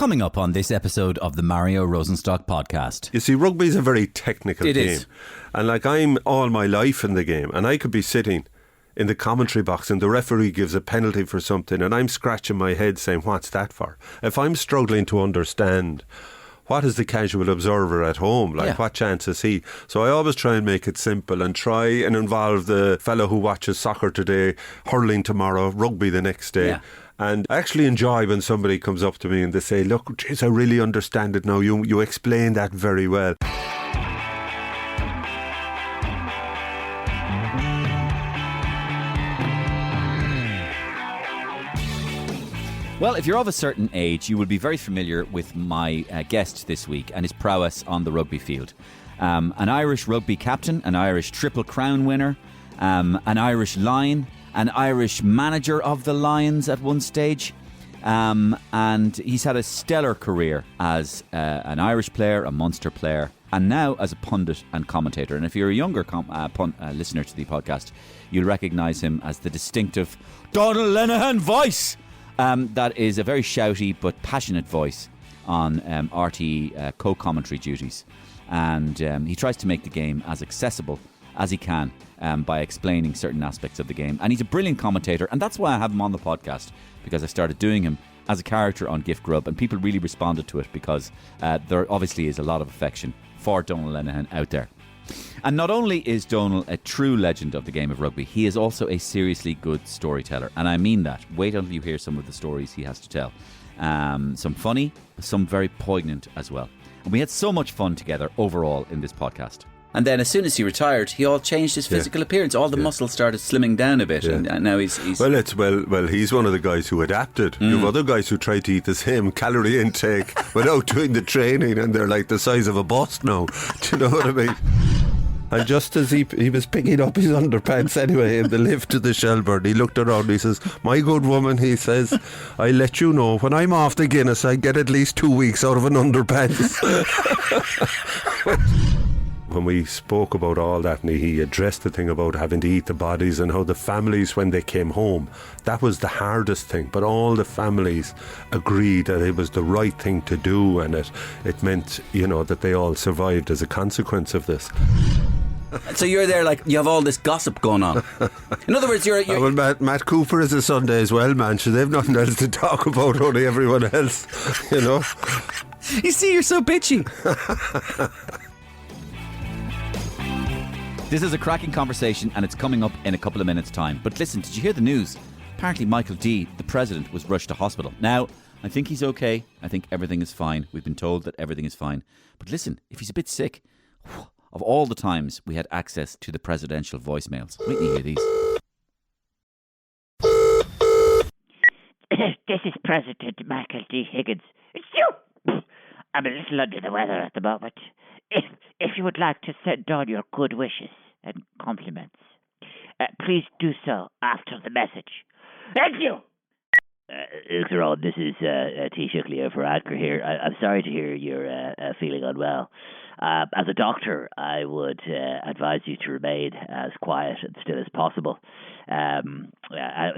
Coming up on this episode of the Mario Rosenstock podcast. You see, rugby is a very technical game. It is. And like, I'm all my life in the game, and I could be sitting in the commentary box and the referee gives a penalty for something and I'm scratching my head saying, what's that for? If I'm struggling to understand, what is the casual observer at home? Like, what chance is he? So I always try and make it simple and try and involve the fellow who watches soccer today, hurling tomorrow, rugby the next day. Yeah. And I actually enjoy when somebody comes up to me and they say, look, geez, I really understand it now. You explained that very well. Well, if you're of a certain age, you will be very familiar with my guest this week and his prowess on the rugby field. An Irish rugby captain, an Irish Triple Crown winner, an Irish Lion, an Irish manager of the Lions at one stage, and he's had a stellar career as an Irish player, a Munster player, and now as a pundit and commentator. And if you're a younger listener to the podcast, you'll recognise him as the distinctive Donal Lenihan voice. That is a very shouty but passionate voice on RTE co-commentary duties. And he tries to make the game as accessible as he can by explaining certain aspects of the game. And he's a brilliant commentator, and that's why I have him on the podcast, because I started doing him as a character on Gift Grub, and people really responded to it because there obviously is a lot of affection for Donal Lenihan out there. And not only is Donal a true legend of the game of rugby, he is also a seriously good storyteller. And I mean that. Wait until you hear some of the stories he has to tell. Some funny, some very poignant as well. And we had so much fun together overall in this podcast. And then as soon as he retired, he all changed his physical appearance. All the muscles started slimming down a bit, and now he's... Well, he's one of the guys who adapted. You have other guys who try to eat the same calorie intake without doing the training, and they're like the size of a bus now. Do you know what I mean? And just as he was picking up his underpants anyway in the lift to the Shelburne, he looked around and he says, my good woman, he says, I let you know, when I'm off the Guinness, I get at least 2 weeks out of an underpants. When we spoke about all that and he addressed the thing about having to eat the bodies and how the families, when they came home, that was the hardest thing. But all the families agreed that it was the right thing to do, and it meant, that they all survived as a consequence of this. So you're there like you have all this gossip going on. In other words, you're well, Matt Cooper is a Sunday as well, man. So they've nothing else to talk about, only everyone else, You see, you're so bitchy. This is a cracking conversation and it's coming up in a couple of minutes' time. But listen, did you hear the news? Apparently Michael D, the president, was rushed to hospital. Now, I think he's okay. I think everything is fine. We've been told that everything is fine. But listen, if he's a bit sick, of all the times we had access to the presidential voicemails. Wait till you hear these. This is President Michael D. Higgins. It's you! I'm a little under the weather at the moment. If you would like to send on your good wishes and compliments, please do so after the message. Thank you! This is Taoiseach Leo for Anchor here. I'm sorry to hear you're feeling unwell. As a doctor, I would advise you to remain as quiet and still as possible. As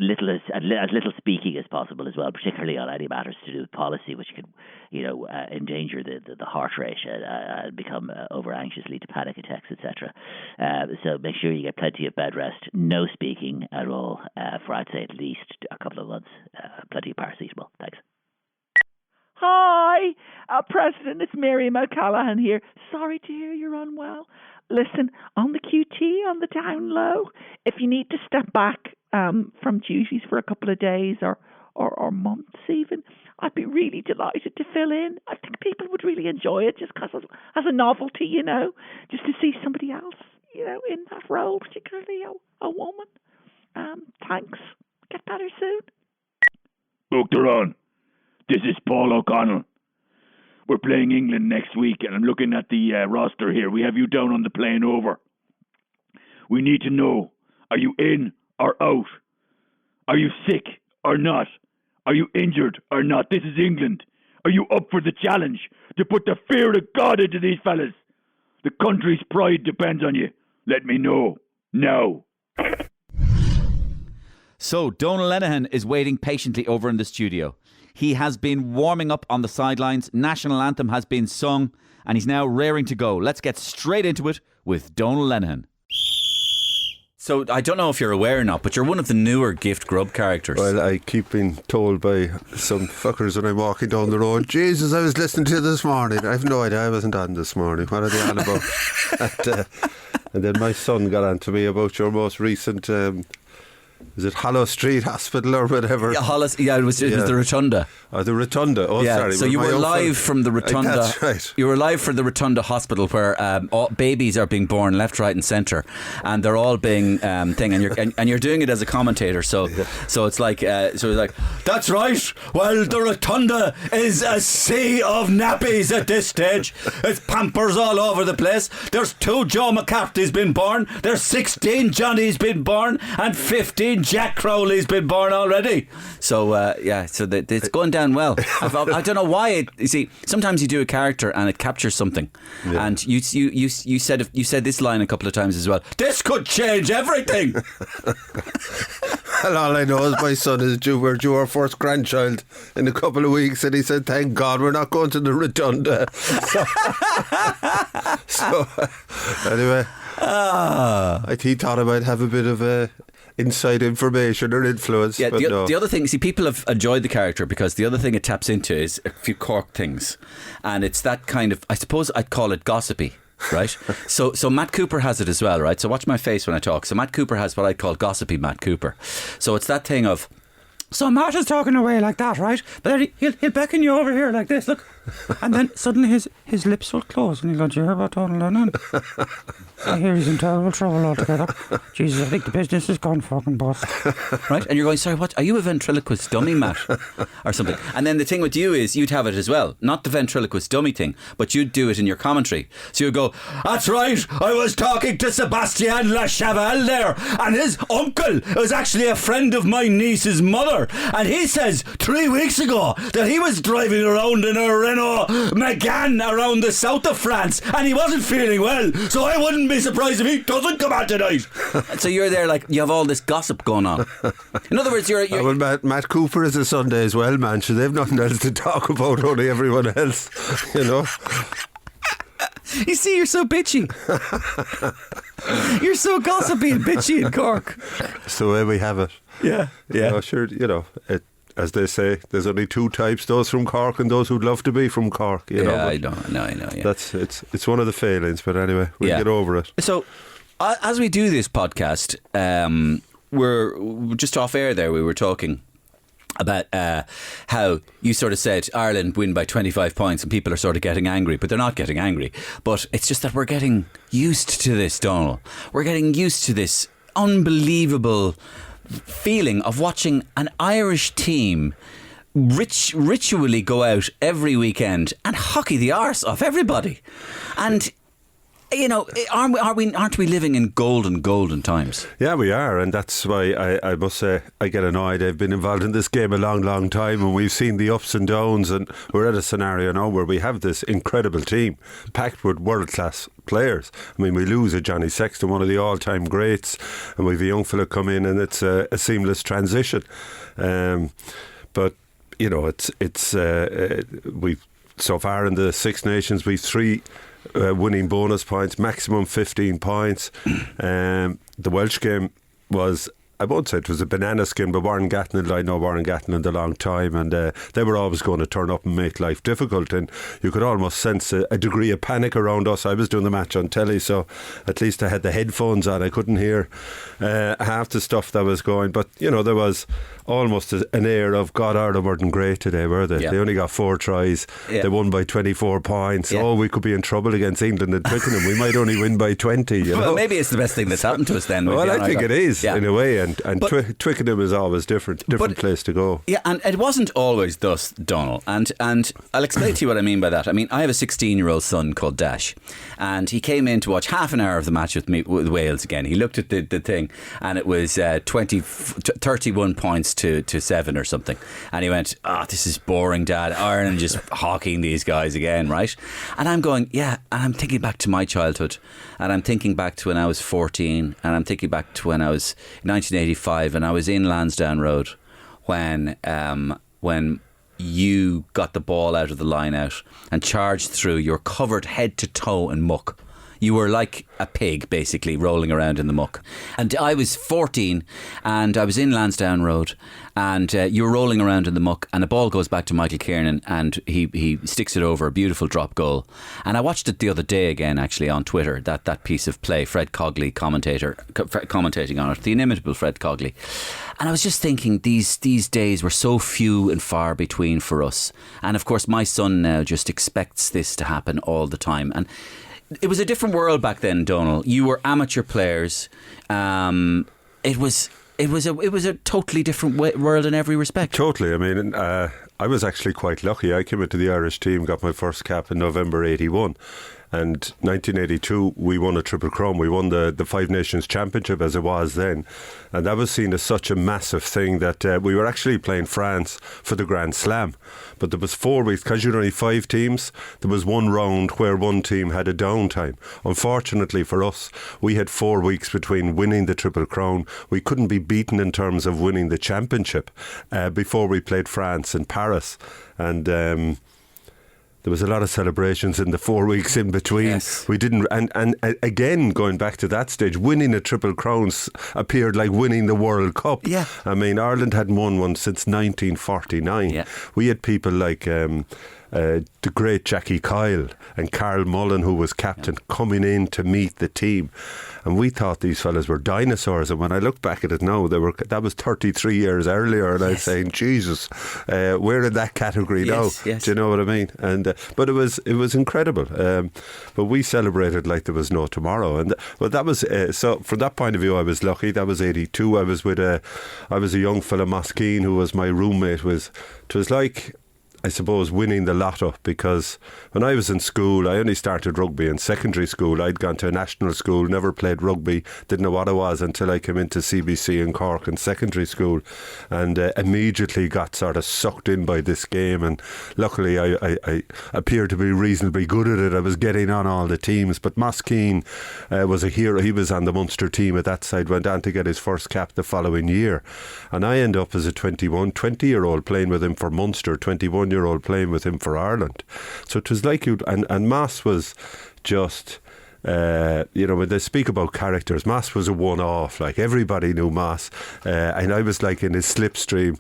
little speaking as possible as well, particularly on any matters to do with policy, which can, endanger the heart rate and become over anxious, lead to panic attacks, etc. So make sure you get plenty of bed rest. No speaking at all for I'd say at least a couple of months. Plenty of paracetamol. Thanks. Hi, President, it's Miriam O'Callaghan here. Sorry to hear you're unwell. Listen, on the QT, on the down low, if you need to step back from duties for a couple of days or months even, I'd be really delighted to fill in. I think people would really enjoy it just because as a novelty, just to see somebody else, in that role, particularly a woman. Thanks. Get better soon. Dr. On. This is Paul O'Connell. We're playing England next week, and I'm looking at the roster here. We have you down on the plane over. We need to know, are you in or out? Are you sick or not? Are you injured or not? This is England. Are you up for the challenge to put the fear of God into these fellas? The country's pride depends on you. Let me know. Now. So, Donal Lenihan is waiting patiently over in the studio. He has been warming up on the sidelines. National anthem has been sung, and he's now raring to go. Let's get straight into it with Donal Lenihan. So, I don't know if you're aware or not, but you're one of the newer Gift Grub characters. Well, I keep being told by some fuckers when I'm walking down the road, Jesus, I was listening to you this morning. I have no idea, I wasn't on this morning. What are they on about? And then my son got on to me about your most recent... is it Hollow Street Hospital or whatever? Yeah, it was the Rotunda. Oh, the Rotunda. Oh, yeah, sorry. So you were live from the Rotunda. That's right. You were live from the Rotunda Hospital, where all babies are being born left, right, and centre, and they're all being thing, and you're doing it as a commentator. So it's like that's right. Well, the Rotunda is a sea of nappies at this stage. It's Pampers all over the place. There's 2 Joe McCarthy's been born. There's 16 Johnny's been born, and 15 Jack Crowley's been born already. So it's going down well. I don't know why. You see, sometimes you do a character and it captures something, and you said this line a couple of times as well. This could change everything. Well, all I know is my son is we're due our first grandchild in a couple of weeks, and he said, "Thank God we're not going to the Rotunda." So anyway, he thought I might have a bit of inside information or influence. Yeah, no. The other thing, see, people have enjoyed the character because the other thing it taps into is a few Cork things, and it's that kind of, I suppose I'd call it gossipy. Right? So Matt Cooper has it as well, right? So watch my face when I talk. So Matt Cooper has what I call gossipy Matt Cooper. So it's that thing of, so Matt is talking away like that, right? But then he'll beckon you over here like this, look. And then suddenly his lips will close and he'll go, "Do you hear about Donal Lenihan? I hear he's in terrible trouble altogether. Jesus, I think the business has gone fucking bust." Right? And you're going, "Sorry, what? Are you a ventriloquist dummy, Matt?" Or something. And then the thing with you is you'd have it as well. Not the ventriloquist dummy thing, but you'd do it in your commentary. So you'd go, "That's right, I was talking to Sebastian Lachavel there, and his uncle was actually a friend of my niece's mother, and he says 3 weeks ago that he was driving around in a Renault Megane around the south of France, and he wasn't feeling well, so I wouldn't be surprised if he doesn't come out tonight." So you're there like you have all this gossip going on. In other words, you're well, Matt Cooper is a Sunday as well, man. So they've nothing else to talk about, only everyone else, you know. You see, you're so bitchy. You're so gossipy and bitchy in Cork. It's the way we have it. Yeah. You know, sure, you know, as they say, there's only 2 types: those from Cork and those who'd love to be from Cork. You know, I know. Yeah. It's one of the failings, but anyway, we'll get over it. So, as we do this podcast, we're just off air there. We were talking about how you sort of said Ireland win by 25 points and people are sort of getting angry, but they're not getting angry. But it's just that we're getting used to this, Donal. We're getting used to this unbelievable feeling of watching an Irish team ritually go out every weekend and hockey the arse off everybody. And you know, aren't we living in golden times? Yeah, we are, and that's why I must say I get annoyed. I've been involved in this game a long time, and we've seen the ups and downs, and we're at a scenario now where we have this incredible team packed with world-class players. I mean, we lose a Johnny Sexton, one of the all-time greats, and we've a young fella come in, and it's a seamless transition. But you know, it's we've so far in the Six Nations we've 3 winning bonus points, maximum 15 points. The Welsh game was, I won't say it was a banana skin, but Warren Gatland, I know Warren Gatland a long time, and they were always going to turn up and make life difficult, and you could almost sense a degree of panic around us. I was doing the match on telly, so at least I had the headphones on. I couldn't hear half the stuff that was going, but you know, there was almost an air of God, Ireland weren't great today, were they? They only got 4 tries. They won by 24 points. Oh, we could be in trouble against England and Twickenham. We might only win by 20, you know? Well, maybe it's the best thing that's happened to us then. Well, I think it is, in a way, and Twickenham is always different place to go. Yeah, and it wasn't always thus, Donal, and I'll explain to you what I mean by that. I mean, I have a 16-year-old son called Dash, and he came in to watch half an hour of the match with me with Wales again. He looked at the thing, and it was 31 points to 7 or something, and he went, this is boring, Dad. Ireland just hockeying these guys again, right? And I'm going, and I'm thinking back to my childhood, and I'm thinking back to when I was 14, and I'm thinking back to when I was 1985 and I was in Lansdowne Road when you got the ball out of the line out and charged through. You're covered head to toe in muck. You were like a pig, basically, rolling around in the muck. And I was 14 and I was in Lansdowne Road, and you were rolling around in the muck, and the ball goes back to Michael Kiernan, and he sticks it over, a beautiful drop goal. And I watched it the other day again, actually, on Twitter, that piece of play, Fred Cogley commentating on it, the inimitable Fred Cogley. And I was just thinking, these days were so few and far between for us. And of course, my son now just expects this to happen all the time. And it was a different world back then, Donal. You were amateur players. It was a totally different world in every respect. Totally. I mean, I was actually quite lucky. I came into the Irish team, got my first cap in November 81. And 1982, we won a Triple Crown. We won the Five Nations Championship, as it was then. And that was seen as such a massive thing that we were actually playing France for the Grand Slam. But there was 4 weeks, because you're only 5 teams, there was one round where one team had a downtime. Unfortunately for us, we had 4 weeks between winning the Triple Crown. We couldn't be beaten in terms of winning the championship before we played France in Paris. And there was a lot of celebrations in the 4 weeks in between. Yes. We didn't, and again, going back to that stage, winning a Triple Crown appeared like winning the World Cup. Yeah. I mean, Ireland hadn't won one since 1949. Yeah. We had people like the great Jackie Kyle and Carl Mullen, who was captain, coming in to meet the team. And we thought these fellas were dinosaurs. And when I look back at it now, that was 33 years earlier. And I was saying, Jesus, we're in that category now. Yes. Do you know what I mean? And but it was incredible. But we celebrated like there was no tomorrow. And that was so. From that point of view, I was lucky. That was 82. I was a young fella, Moskeen, who was my roommate. It was like, I suppose, winning the lotto, because when I was in school, I only started rugby in secondary school. I'd gone to a national school, never played rugby, didn't know what it was until I came into CBC in Cork in secondary school, and immediately got sort of sucked in by this game. And luckily I appeared to be reasonably good at it. I was getting on all the teams. But Moskeen was a hero. He was on the Munster team at that side, went on to get his first cap the following year. And I end up as a 20-year-old playing with him for Munster, 21-year-old playing with him for Ireland. So it was like and Mass was just, when they speak about characters, Mass was a one-off. Like, everybody knew Mass, and I was like in his slipstream,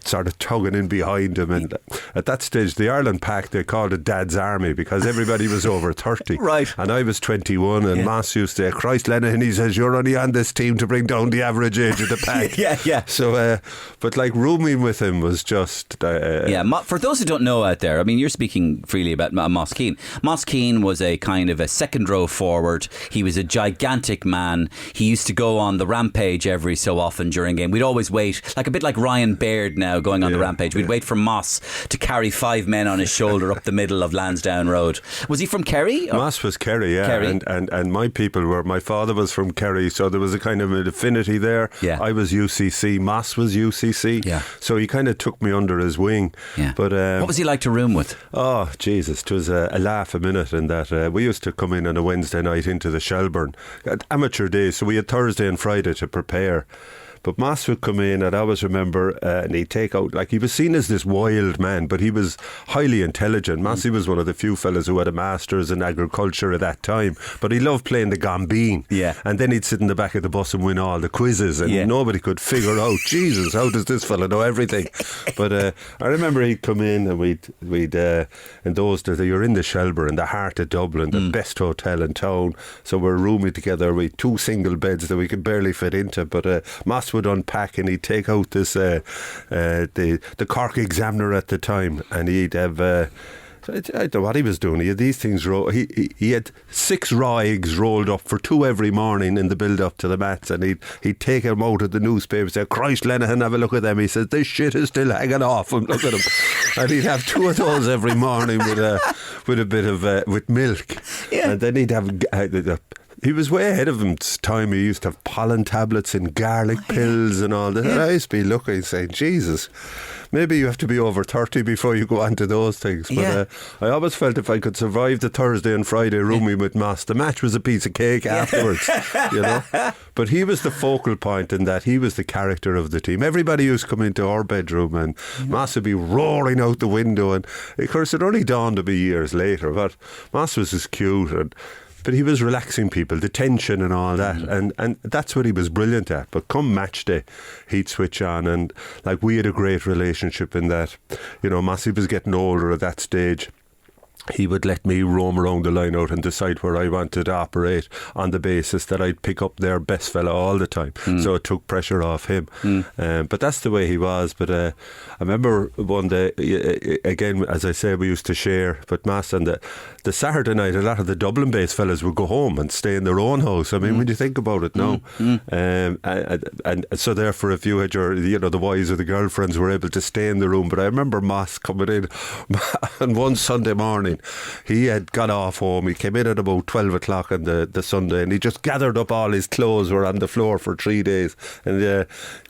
sort of tugging in behind him. And at that stage, the Ireland pack, they called it Dad's Army, because everybody was over 30. Right. And I was 21, and Mass used to say, Christ, Lenihan, he says, you're only on this team to bring down the average age of the pack. Yeah. So, but like, rooming with him was just... For those who don't know out there, I mean, you're speaking freely about Moskeen. Moskeen was a kind of a second row forward. He was a gigantic man. He used to go on the rampage every so often during game. We'd always wait, like a bit like Ryan Baird now going on the rampage. We'd wait for Moss to carry 5 men on his shoulder up the middle of Lansdowne Road. Was he from Kerry? Moss was Kerry, yeah. Kerry. And my people were, my father was from Kerry, so there was a kind of an affinity there. Yeah. I was UCC, Moss was UCC. Yeah. So he kind of took me under his wing. Yeah. But what was he like to room with? Oh, Jesus, it was a laugh a minute in that we used to come in on a Wednesday night into the Shelburne. Amateur days, so we had Thursday and Friday to prepare. But Moss would come in, and I always remember, and he'd take out, like, he was seen as this wild man, but he was highly intelligent. Mossy was one of the few fellas who had a master's in agriculture at that time, but he loved playing the gambine. Yeah. And then he'd sit in the back of the bus and win all the quizzes, and nobody could figure out, Jesus, how does this fella know everything? But I remember he'd come in, and we'd in those days, you're in the Shelburne, in the heart of Dublin, the best hotel in town, so we're rooming together. We had 2 single beds that we could barely fit into, but Moss would unpack, and he'd take out this the Cork Examiner at the time, and he'd have I don't know what he was doing. He had these things he had 6 raw eggs rolled up for 2 every morning in the build up to the match, and he'd take them out of the newspaper and say, Christ, Lenihan, have a look at them. He says, this shit is still hanging off him, look at him. And he'd have 2 of those every morning with a bit of with milk. And then he'd have He was way ahead of his time. He used to have pollen tablets and garlic pills and all that. And I used to be looking saying, Jesus, maybe you have to be over 30 before you go on to those things. But I always felt if I could survive the Thursday and Friday rooming with Moss, the match was a piece of cake afterwards, you know. But he was the focal point in that. He was the character of the team. Everybody used to come into our bedroom and Moss would be roaring out the window. And of course, it only dawned on me years later, but Moss was just cute but he was relaxing people, the tension and all that, and that's what he was brilliant at. But come match day, he'd switch on, and like we had a great relationship in that, you know, Mossy was getting older at that stage. He would let me roam around the line out and decide where I wanted to operate on the basis that I'd pick up their best fella all the time. So it took pressure off him. But that's the way he was. But I remember one day, again, as I say, we used to share, but Mass on the Saturday night, a lot of the Dublin-based fellas would go home and stay in their own house. I mean, when you think about it now. And so therefore, if you had the wives or the girlfriends were able to stay in the room. But I remember Moss coming in on one Sunday morning. He had got off home. He came in at about 12 o'clock on the Sunday, and he just gathered up all his clothes were on the floor for 3 days. And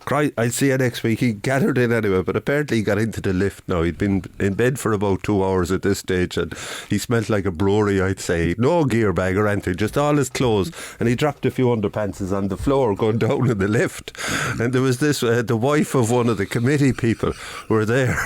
I'll see you next week. He gathered in anyway, but apparently he got into the lift now. He'd been in bed for about 2 hours at this stage, and he smelled like a brewery, I'd say. No gear bag or anything, just all his clothes. And he dropped a few underpants on the floor going down in the lift. And there was this, the wife of one of the committee people were there,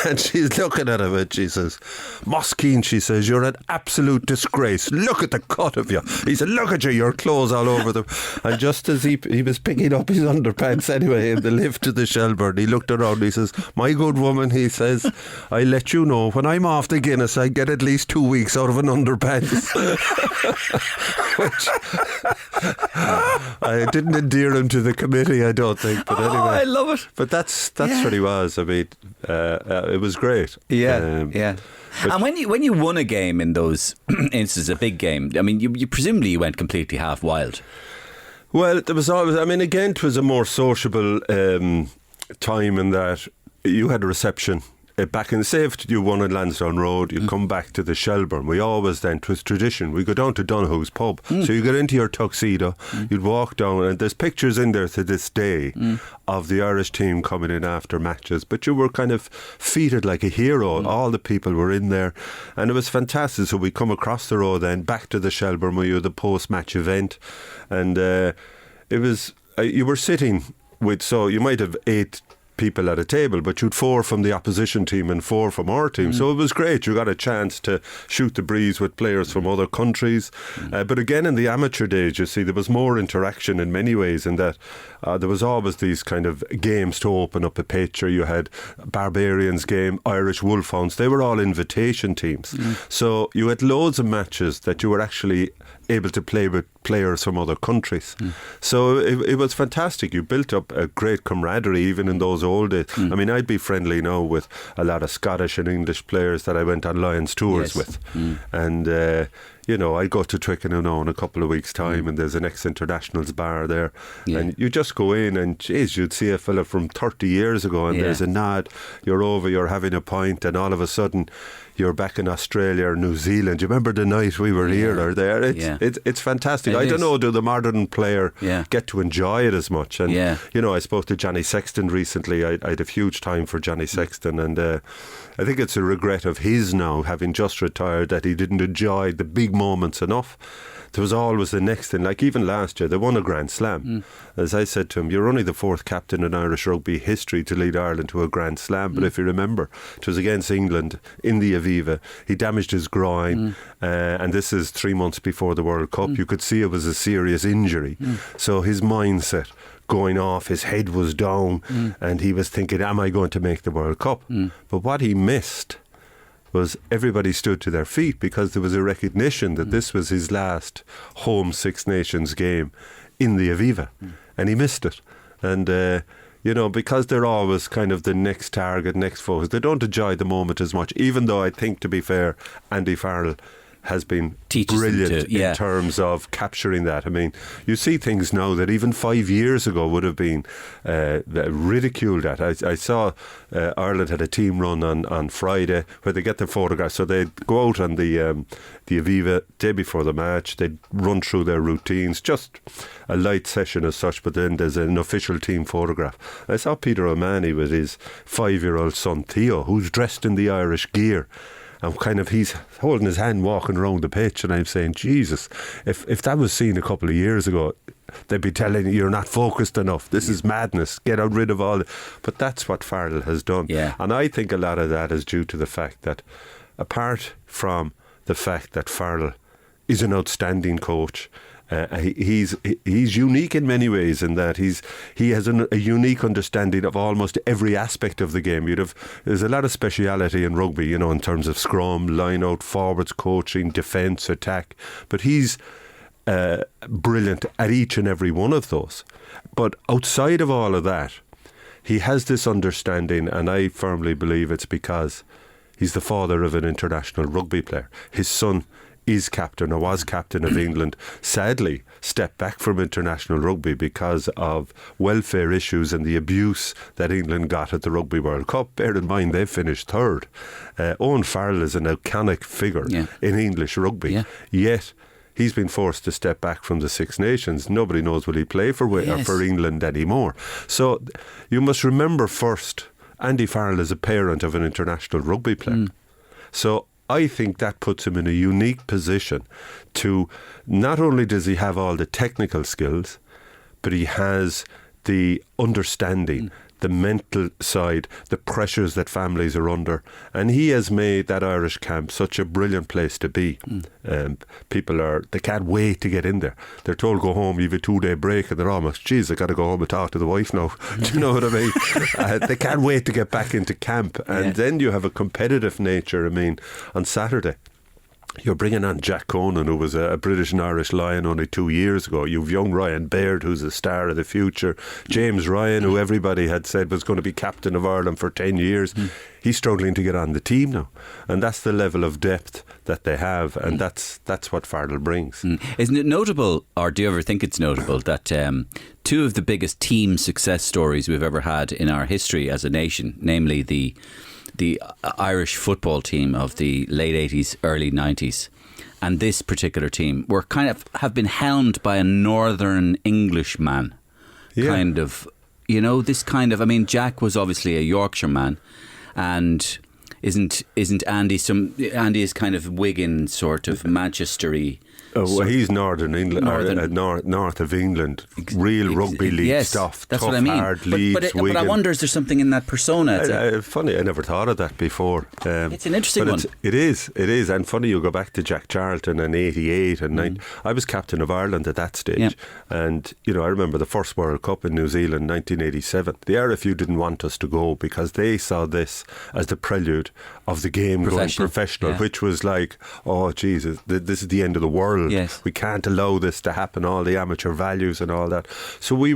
and she's looking at him and she says, Moskeen, she says, you're an absolute disgrace. Look at the cut of you. He said, look at you, your clothes all over them. And just as he was picking up his underpants anyway in the lift to the Shelburne, he looked around, he says, my good woman, he says, I let you know, when I'm off the Guinness, I get at least 2 weeks out of an underpants. Which I didn't endear him to the committee, I don't think. But anyway, I love it. But that's what he was. I mean, it was great. Yeah. And when you won a game in those instances, a big game, I mean, you presumably went completely half wild. Well, there was always, I mean, again, it was a more sociable time in that you had a reception. Back in, say if you won at Lansdowne Road, you'd come back to the Shelburne. We always then, it was tradition, we go down to Donoghue's pub. So you get into your tuxedo, you'd walk down, and there's pictures in there to this day of the Irish team coming in after matches. But you were kind of feted like a hero. All the people were in there, and it was fantastic. So we come across the road then, back to the Shelburne, where you had the post-match event. And it was, you were sitting with, so you might have 8 people at a table, but you'd 4 from the opposition team and 4 from our team. So it was great. You got a chance to shoot the breeze with players from other countries. But again, in the amateur days, you see, there was more interaction in many ways in that there was always these kind of games to open up a picture. You had Barbarians game, Irish Wolfhounds. They were all invitation teams. So you had loads of matches that you were actually able to play with players from other countries. So it was fantastic. You built up a great camaraderie even in those old days. I mean, I'd be friendly now with a lot of Scottish and English players that I went on Lions tours with. And you know, I go to Twickenham now in a couple of weeks' time, and there's an ex-internationals bar there, and you just go in and geez, you'd see a fella from 30 years ago, and there's a nod, you're over, you're having a pint, and all of a sudden you're back in Australia or New Zealand. You remember the night we were here or there? It's fantastic. I don't know, do the modern player get to enjoy it as much? And you know, I spoke to Johnny Sexton recently. I had a huge time for Johnny Sexton, and I think it's a regret of his now, having just retired, that he didn't enjoy the big moments enough. There was always the next thing. Like even last year, they won a Grand Slam. As I said to him, you're only the 4th captain in Irish rugby history to lead Ireland to a Grand Slam. But if you remember, it was against England in the Aviva. He damaged his groin, and this is 3 months before the World Cup. You could see it was a serious injury. So his mindset going off, his head was down, and he was thinking, am I going to make the World Cup? But what he missed was everybody stood to their feet, because there was a recognition that this was his last home Six Nations game in the Aviva, and he missed it. And you know, because they're always kind of the next target, next focus, they don't enjoy the moment as much, even though I think, to be fair, Andy Farrell has been Teaches them brilliant to, in terms of capturing that. I mean, you see things now that even 5 years ago would have been ridiculed at. I saw Ireland had a team run on Friday where they get their photographs. So they'd go out on the Aviva day before the match, they'd run through their routines, just a light session as such, but then there's an official team photograph. I saw Peter O'Mahony with his 5-year-old son Theo, who's dressed in the Irish gear. And kind of he's holding his hand walking around the pitch, and I'm saying, Jesus, if that was seen a couple of years ago, they'd be telling you you're not focused enough. This is madness. Get rid of all. But that's what Farrell has done. Yeah. And I think a lot of that is due to the fact that, apart from the fact that Farrell is an outstanding coach, he's unique in many ways in that he has a unique understanding of almost every aspect of the game. There's a lot of speciality in rugby, in terms of scrum, line out, forwards, coaching, defence, attack. But he's brilliant at each and every one of those. But outside of all of that, he has this understanding, and I firmly believe it's because he's the father of an international rugby player. His son is captain or was captain of England, sadly stepped back from international rugby because of welfare issues and the abuse that England got at the Rugby World Cup. Bear in mind, they finished third. Owen Farrell is an iconic figure in English rugby, yet he's been forced to step back from the Six Nations. Nobody knows will he play for England anymore. So you must remember first, Andy Farrell is a parent of an international rugby player. So I think that puts him in a unique position to, not only does he have all the technical skills, but he has the understanding, the mental side, the pressures that families are under. And he has made that Irish camp such a brilliant place to be. People they can't wait to get in there. They're told go home, you have a 2-day break, and they're almost, geez, I got to go home and talk to the wife now. Do you know what I mean? They can't wait to get back into camp. And then you have a competitive nature. I mean, on Saturday, you're bringing on Jack Conan, who was a British and Irish Lion only 2 years ago. You've young Ryan Baird, who's a star of the future. James Ryan, who everybody had said was going to be captain of Ireland for 10 years. He's struggling to get on the team now. And that's the level of depth that they have. And that's what Farrell brings. Isn't it notable, or do you ever think it's notable, that two of the biggest team success stories we've ever had in our history as a nation, namely the Irish football team of the late 80s, early 90s, and this particular team were have been helmed by a Northern Englishman. I mean, Jack was obviously a Yorkshire man, and isn't Andy Andy is kind of Wigan, sort of Manchestery. Oh, well, he's Northern England, north of England. Real rugby league stuff. That's tough, what I mean. Hard Leeds, but I wonder, is there something in that persona? Funny, I never thought of that before. It's an interesting one. It is. And funny, you go back to Jack Charlton in 88 and 90. I was captain of Ireland at that stage. And, I remember the first World Cup in New Zealand, 1987. The RFU didn't want us to go because they saw this as the prelude of the game going professional, which was like, oh, Jesus, this is the end of the world. Yes. We can't allow this to happen, all the amateur values and all that. So we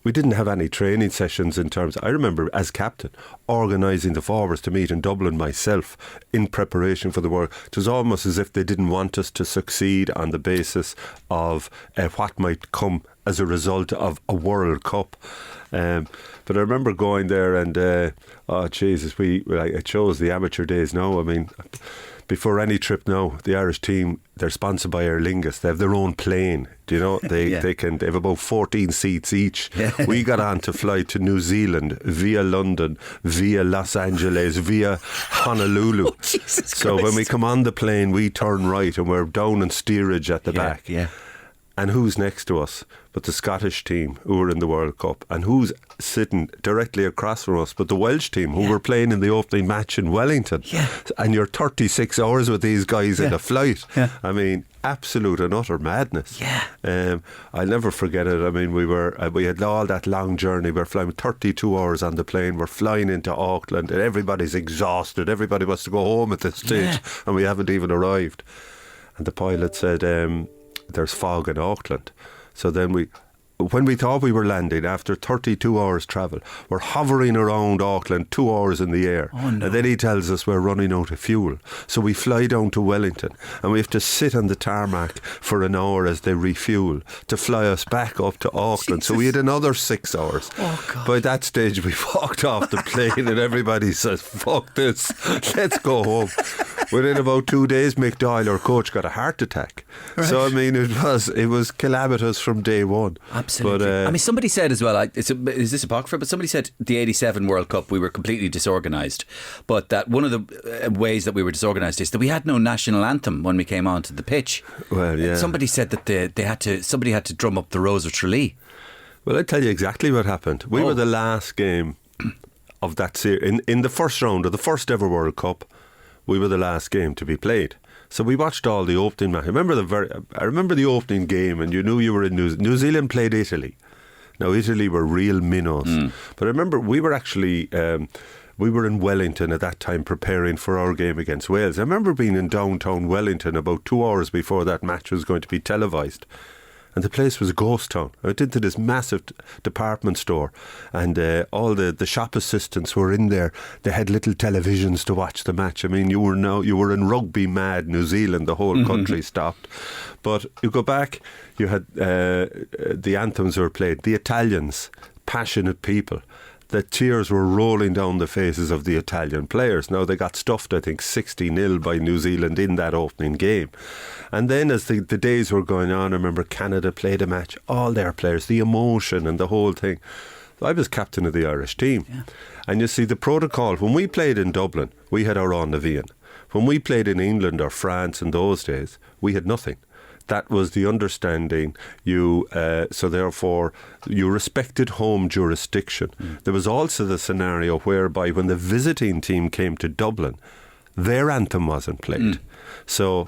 didn't have any training sessions in terms. I remember as captain organising the forwards to meet in Dublin myself in preparation for the World. It was almost as if they didn't want us to succeed on the basis of what might come as a result of a World Cup. But I remember going there and, I chose the amateur days now. I mean, before any trip now, the Irish team, they're sponsored by Aer Lingus. They have their own plane. Do you know? They have about 14 seats each. We got on to fly to New Zealand via London, via Los Angeles, via Honolulu. So when we come on the plane, we turn right and we're down in steerage at the back. And who's next to us but the Scottish team who were in the World Cup, and who's sitting directly across from us but the Welsh team who were playing in the opening match in Wellington. And you're 36 hours with these guys in a flight. I mean, absolute and utter madness. I'll never forget it. I mean, we had all that long journey. We're flying 32 hours on the plane. We're flying into Auckland and everybody's exhausted. Everybody wants to go home at this stage and we haven't even arrived. And the pilot said, there's fog in Auckland. So then when we thought we were landing, after 32 hours travel, we're hovering around Auckland 2 hours in the air. Oh, no. And then he tells us we're running out of fuel. So we fly down to Wellington and we have to sit on the tarmac for an hour as they refuel to fly us back up to Auckland. Jesus. So we had another 6 hours. Oh, God. By that stage, we walked off the plane and everybody says, fuck this, let's go home. Within about 2 days, Mick Doyle, our coach, got a heart attack. Right. So, I mean, it was calamitous from day one. Absolutely. But, I mean, somebody said as well, is this apocryphal? But somebody said the 87 World Cup, we were completely disorganised. But that one of the ways that we were disorganised is that we had no national anthem when we came onto the pitch. Well, yeah. Somebody said that somebody had to drum up the Rose of Tralee. Well, I'll tell you exactly what happened. We were the last game of that series. In the first round of the first ever World Cup, we were the last game to be played. So we watched all the opening match. I remember the opening game, and you knew you were in New Zealand played Italy. Now, Italy were real minnows. But I remember we were actually... we were in Wellington at that time preparing for our game against Wales. I remember being in downtown Wellington about 2 hours before that match was going to be televised. And the place was a ghost town. I went into this massive department store and all the shop assistants were in there. They had little televisions to watch the match. I mean, you were in rugby mad New Zealand. The whole country stopped. But you go back, you had the anthems were played. The Italians, passionate people. The tears were rolling down the faces of the Italian players. Now, they got stuffed, I think, 60-0 by New Zealand in that opening game. And then as the days were going on, I remember Canada played a match, all their players, the emotion and the whole thing. I was captain of the Irish team. Yeah. And you see, the protocol, when we played in Dublin, we had our An Navíon. When we played in England or France in those days, we had nothing. That was the understanding. So therefore, you respected home jurisdiction. There was also the scenario whereby when the visiting team came to Dublin, their anthem wasn't played. So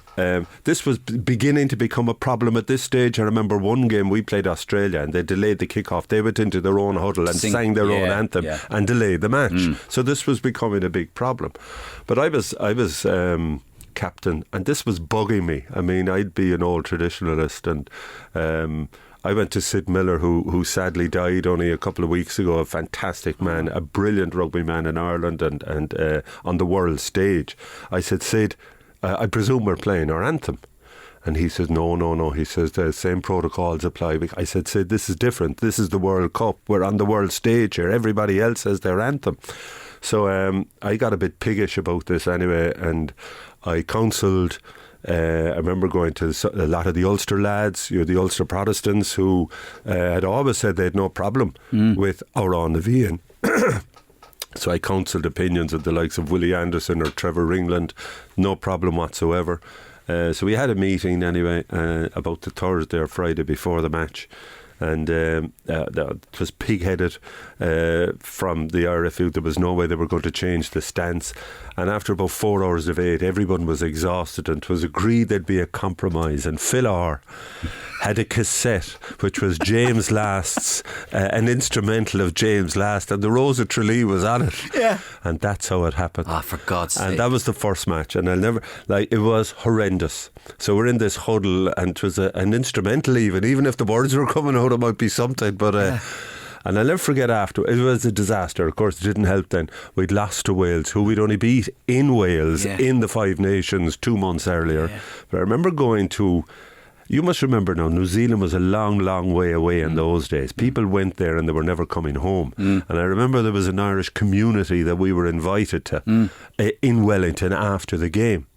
this was beginning to become a problem at this stage. I remember one game we played Australia and they delayed the kick-off. They went into their own huddle and sang their own anthem and delayed the match. So this was becoming a big problem. But I was captain, and this was bugging me. I mean, I'd be an old traditionalist, and I went to Sid Miller, who sadly died only a couple of weeks ago, a fantastic man, a brilliant rugby man in Ireland and on the world stage. I said, Sid, I presume we're playing our anthem. And he says, no. He says, the same protocols apply. I said, Sid, this is different. This is the World Cup. We're on the world stage here. Everybody else has their anthem. So I got a bit piggish about this anyway, and I counselled. I remember going to a lot of the Ulster lads, the Ulster Protestants, who had always said they had no problem with our An Navíon. So I counselled opinions of the likes of Willie Anderson or Trevor Ringland, no problem whatsoever. So we had a meeting anyway about the Thursday or Friday before the match. And it was pig-headed from the RFU. There was no way they were going to change the stance. And after about 4 hours of 8, everyone was exhausted, and it was agreed there'd be a compromise. And Phil R had a cassette, which was James Last's, an instrumental of James Last, and the Rose of Tralee was on it. Yeah. And that's how it happened. Ah, for God's sake. And that was the first match, and I'll never, it was horrendous. So we're in this huddle, and it was an instrumental even if the words were coming out, it might be something, but... And I'll never forget after, it was a disaster. Of course, it didn't help then. We'd lost to Wales, who we'd only beat in Wales in the Five Nations 2 months earlier. Yeah. But I remember going to, you must remember now, New Zealand was a long, long way away in those days. People went there and they were never coming home. And I remember there was an Irish community that we were invited to in Wellington after the game.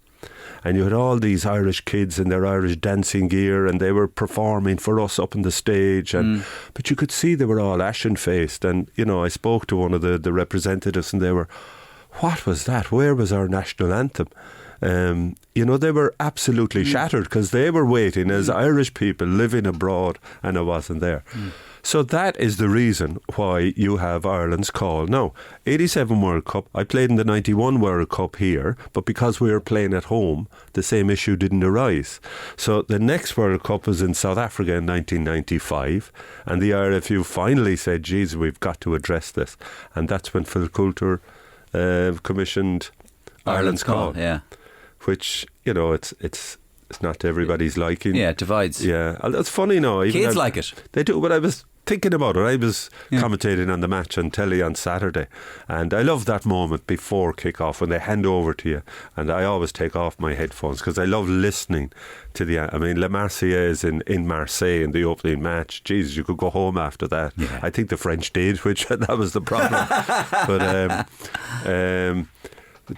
And you had all these Irish kids in their Irish dancing gear, and they were performing for us up on the stage. And but you could see they were all ashen-faced. And, I spoke to one of the representatives, and they were, what was that? Where was our national anthem? They were absolutely shattered, because they were waiting as Irish people living abroad, and it wasn't there. So that is the reason why you have Ireland's call. Now, 87 World Cup, I played in the 91 World Cup here, but because we were playing at home, the same issue didn't arise. So the next World Cup was in South Africa in 1995, and the RFU finally said, geez, we've got to address this. And that's when Phil Coulter commissioned Ireland's call. Yeah. Which, it's not to everybody's liking. Yeah, it divides. Yeah, it's funny now. Kids like it. They do, but thinking about it, I was commentating on the match on telly on Saturday, and I love that moment before kick-off when they hand over to you, and I always take off my headphones because I love listening to La Marseillaise in Marseille in the opening match. Jesus, you could go home after that. Yeah. I think the French did, which that was the problem.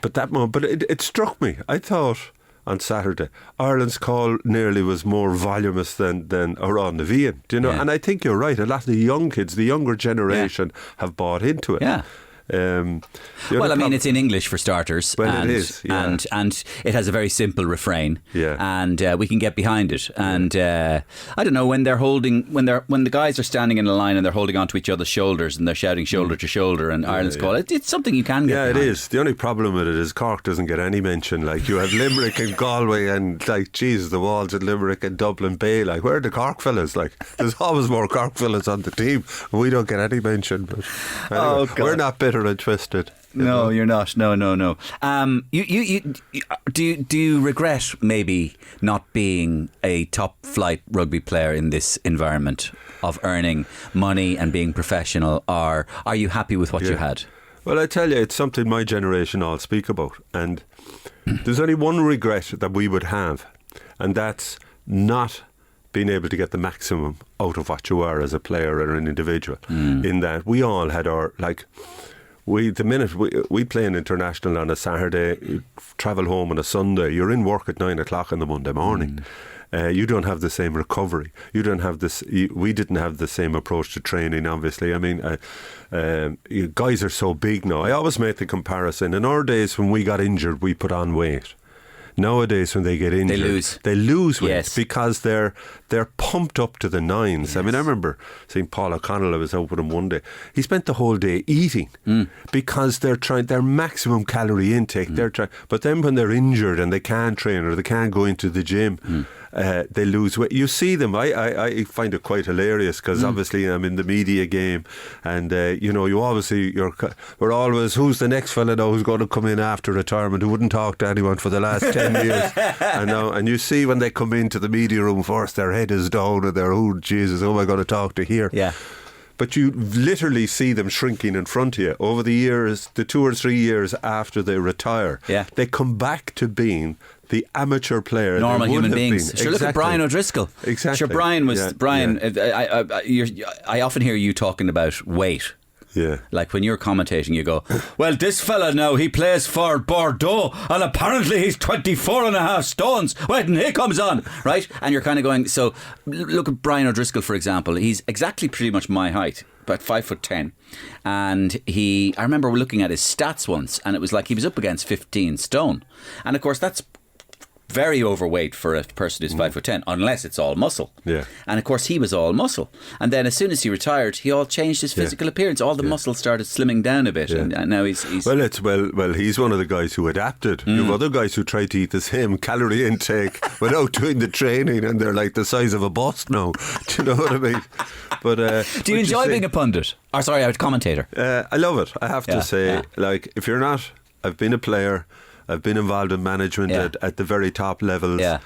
But that moment, but it struck me. I thought on Saturday, Ireland's call nearly was more voluminous than Oran Navian, do you know? Yeah. And I think you're right. A lot of the young kids, the younger generation, have bought into it. Yeah. It's in English for starters. Well, it is, yeah. and it has a very simple refrain. Yeah. And we can get behind it. And I don't know, when the guys are standing in a line and they're holding onto each other's shoulders and they're shouting shoulder to shoulder and Ireland's call, it's something you can get behind. Yeah, it is. The only problem with it is Cork doesn't get any mention. Like, you have Limerick and Galway and, like, Jesus, the Walls in Limerick and Dublin Bay. Like, where are the Cork fellas? Like, there's always more Cork fellas on the team. We don't get any mention. But anyway, we're not bitter and twisted. No, you're not. No. Do you regret maybe not being a top flight rugby player in this environment of earning money and being professional, or are you happy with what you had? Well, I tell you, it's something my generation all speak about, and there's only one regret that we would have, and that's not being able to get the maximum out of what you are as a player or an individual. In that we all had our, like, the minute we play an international on a Saturday, you travel home on a Sunday, you're in work at 9 o'clock in the Monday morning. You don't have the same recovery. You don't have this. We didn't have the same approach to training, obviously. I mean, guys are so big now. I always make the comparison. In our days, when we got injured, we put on weight. Nowadays, when they get injured, they lose weight because they're pumped up to the nines. Yes. I mean, I remember seeing Paul O'Connell. I was out with him one day. He spent the whole day eating because they're trying their maximum calorie intake. They're trying, but then when they're injured and they can't train or they can't go into the gym, they lose weight. You see them. I find it quite hilarious because obviously I'm in the media game, and you obviously we're always, who's the next fella now who's going to come in after retirement who wouldn't talk to anyone for the last 10 years, and you see when they come into the media room first, their head is down and they're, oh Jesus, who am I going to talk to here? Yeah. But you literally see them shrinking in front of you over the years, the 2 or 3 years after they retire. Yeah. They come back to being the amateur player, normal human beings. Sure, look at Brian O'Driscoll. Exactly. Sure, Brian was Brian. Yeah. I often hear you talking about weight. Yeah. Like when you're commentating, you go, well, this fella now, he plays for Bordeaux and apparently he's 24 and a half stones. Wait, and he comes on, right? And you're kind of going, so look at Brian O'Driscoll, for example. He's exactly pretty much my height, about 5'10", and I remember looking at his stats once, and it was like he was up against 15 stone, and of course that's very overweight for a person who's 5'10", unless it's all muscle. Yeah. And of course he was all muscle. And then as soon as he retired, he all changed his physical appearance. All the muscle started slimming down a bit, and now he's well, he's one of the guys who adapted. You have other guys who try to eat the same calorie intake without doing the training, and they're like the size of a bus now. Do you know what I mean? But do you enjoy being a pundit? Or sorry, a commentator? I love it. I have to say, like, if you're not, I've been a player. I've been involved in management at the very top levels. Yeah.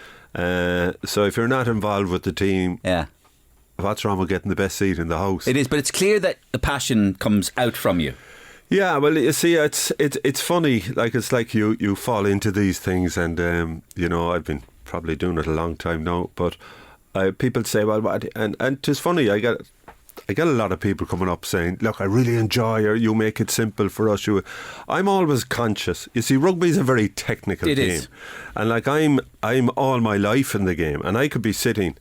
So if you're not involved with the team, what's wrong with getting the best seat in the house? It is, but it's clear that the passion comes out from you. Yeah, well, you see, it's funny. Like, it's like you fall into these things, and I've been probably doing it a long time now. But people say, well, what? And it's funny. I get a lot of people coming up saying, look, I really enjoy you make it simple for us. I'm always conscious. You see, rugby is a very technical game. Is. And like I'm all my life in the game, and I could be sitting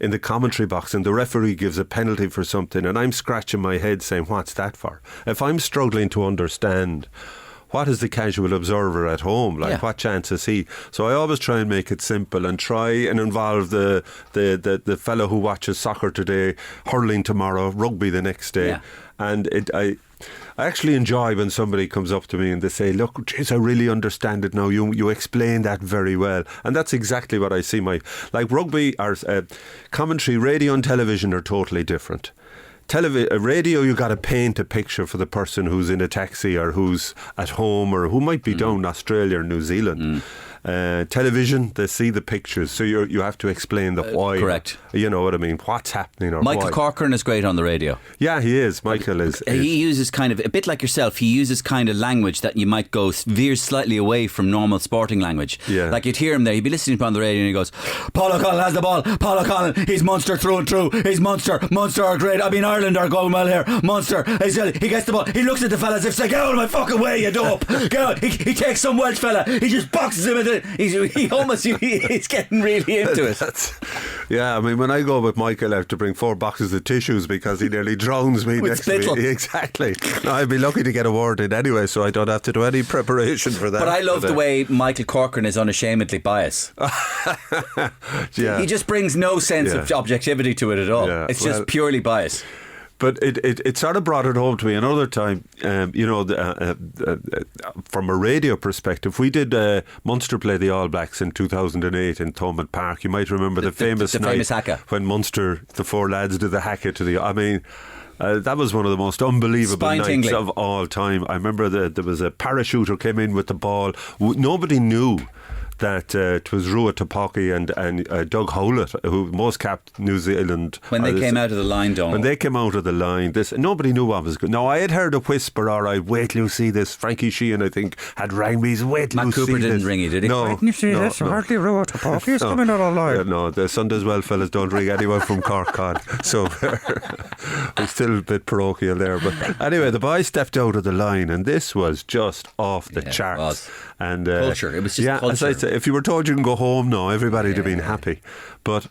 in the commentary box and the referee gives a penalty for something and I'm scratching my head saying, what's that for? If I'm struggling to understand, what is the casual observer at home? Like, what chance is he? So I always try and make it simple and try and involve the fellow who watches soccer today, hurling tomorrow, rugby the next day. Yeah. And I actually enjoy when somebody comes up to me and they say, look, geez, I really understand it now. You explain that very well. And that's exactly what I see. Like rugby, or commentary, radio and television are totally different. Radio, you got to paint a picture for the person who's in a taxi or who's at home or who might be down in Australia or New Zealand. Television, they see the pictures, so you have to explain the why. Correct. You know what I mean? What's happening or Michael why. Corcoran is great on the radio. Yeah, he is. Michael is. He uses kind of, a bit like yourself, he uses kind of language that you might go veers slightly away from normal sporting language. Yeah. Like you'd hear him there, he'd be listening on the radio and he goes, Paul O'Connell has the ball, Paul O'Connell, he's Munster through and through, he's Munster are great, I mean Ireland are going well here, Munster, he gets the ball, he looks at the fella as if say, get out of my fucking way, you dope, get out. He takes some Welsh fella, he just boxes him into it, he's getting really into it. Yeah, I mean, when I go with Michael, I have to bring 4 boxes of tissues because he nearly drowns me With next spittle. to me. Exactly. No, I'd be lucky to get a word in anyway, so I don't have to do any preparation for that. But I love the way Michael Corcoran is unashamedly biased. Yeah. He just brings no sense of objectivity to it at all. Yeah, It's just purely bias. But it sort of brought it home to me another time, from a radio perspective. We did Munster play the All Blacks in 2008 in Thomond Park. You might remember the famous night famous haka. when Munster, the 4 lads, did the haka to the... I mean... that was one of the most unbelievable nights of all time. I remember there was a parachuter came in with the ball. Nobody knew that it was Rua Tapaki and Doug Howlett, who most capped New Zealand. When they came out of the line, Donal. When they came out of the line, nobody knew what was good. Now, I had heard a whisper, all right, wait till you see this. Frankie Sheehan, I think, had rang me, wait till you see this. Matt Cooper didn't ring you, did he? No. Didn't you see this? Hardly Rua Tapaki is coming out of line. Yeah, no, the Sundays Well fellas don't ring anyone from Cork on. So I'm still a bit parochial there. But anyway, the boys stepped out of the line and this was just off the charts. It was. And, culture. It was just culture. As I say, if you were told you can go home now, everybody would have been happy. But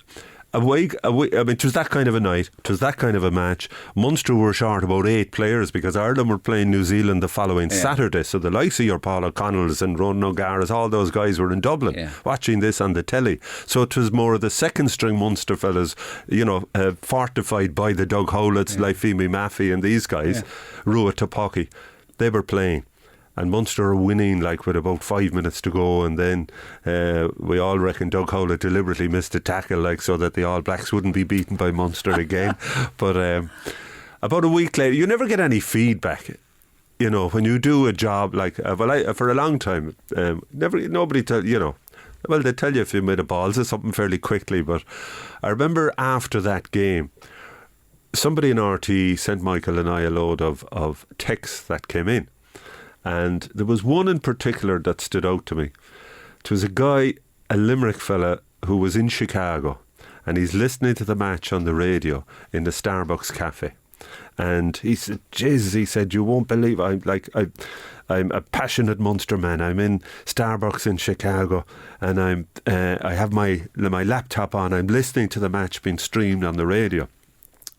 a week, I mean, it was that kind of a night. It was that kind of a match. Munster were short about 8 players because Ireland were playing New Zealand the following Saturday. So the likes of your Paul O'Connells and Ronan O'Gara's, all those guys were in Dublin watching this on the telly. So it was more of the second string Munster fellas, fortified by the Doug Howletts, Laifimi Maffey and these guys, Rua Tapaki. They were playing. And Munster are winning with about 5 minutes to go, and then we all reckon Doug Howlett deliberately missed a tackle so that the All Blacks wouldn't be beaten by Munster again. But about a week later, you never get any feedback. When you do a job for a long time, nobody tell well, they tell you if you made a balls or something fairly quickly. But I remember after that game, somebody in RT sent Michael and I a load of texts that came in. And there was one in particular that stood out to me. It was a guy, a Limerick fella, who was in Chicago, and he's listening to the match on the radio in the Starbucks cafe. And he said, Jesus, he said, you won't believe I'm a passionate Munster man. I'm in Starbucks in Chicago, and I have my laptop on. I'm listening to the match being streamed on the radio.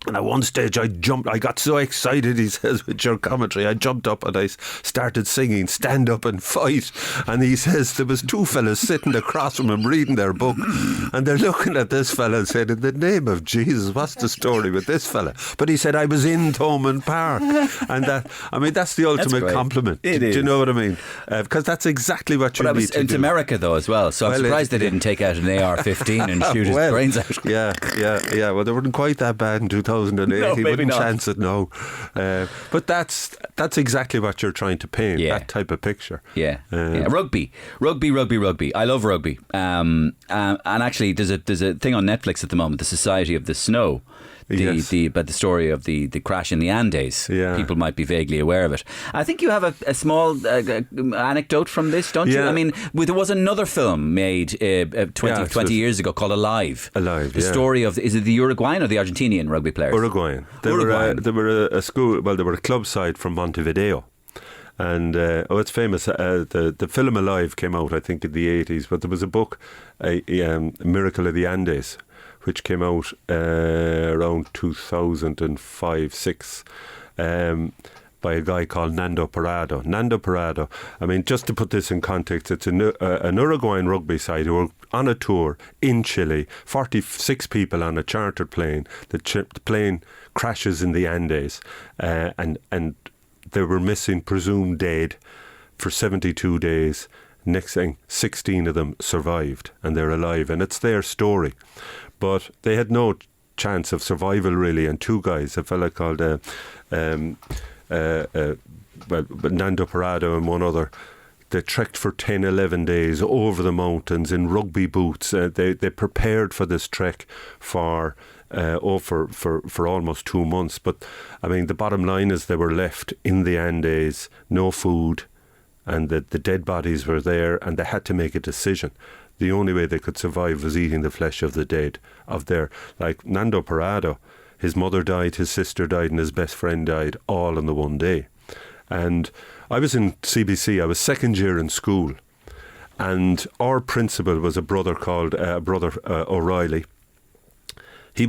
And at one stage I got so excited, he says, with your commentary, I jumped up and I started singing Stand Up and Fight. And he says there was 2 fellas sitting across from him reading their book, and they're looking at this fella and saying, in the name of Jesus, what's the story with this fella? But he said, I was in Thomond Park. And that's the ultimate compliment. It do is. you know what I mean? Because that's exactly what you need to do. It's America though as well, so I'm surprised they didn't take out an AR-15 and shoot his brains out. Yeah. Well, they weren't quite that bad in 2008. No, he wouldn't not. chance it, no. But that's exactly what you're trying to paint, that type of picture. Rugby. I love rugby. And actually, there's a thing on Netflix at the moment, The Society of the Snow. About the story of the crash in the Andes. Yeah. People might be vaguely aware of it. I think you have a small anecdote from this, don't you? I mean, there was another film made 20 years ago called Alive. The story of, is it the Uruguayan or the Argentinian rugby players? Uruguayan. They were a school, well, they were a club side from Montevideo. And it's famous. The film Alive came out, I think, in the 80s, but there was a book, Miracle of the Andes, which came out around 2005-06 by a guy called Nando Parado. I mean, just to put this in context, it's an Uruguayan rugby side who were on a tour in Chile, 46 people on a chartered plane. The plane crashes in the Andes, and they were missing, presumed dead, for 72 days. Next thing, 16 of them survived, and they're alive, and it's their story. But they had no chance of survival, really, and 2 guys, a fella called Nando Parado and one other, they trekked for 10, 11 days over the mountains in rugby boots. They prepared for this trek for almost 2 months. But I mean, the bottom line is they were left in the Andes, no food, and the dead bodies were there, and they had to make a decision. The only way they could survive was eating the flesh of the dead, like Nando Parado. His mother died, his sister died, and his best friend died, all in the one day. And I was in CBC, I was second year in school, and our principal was a brother called O'Reilly. He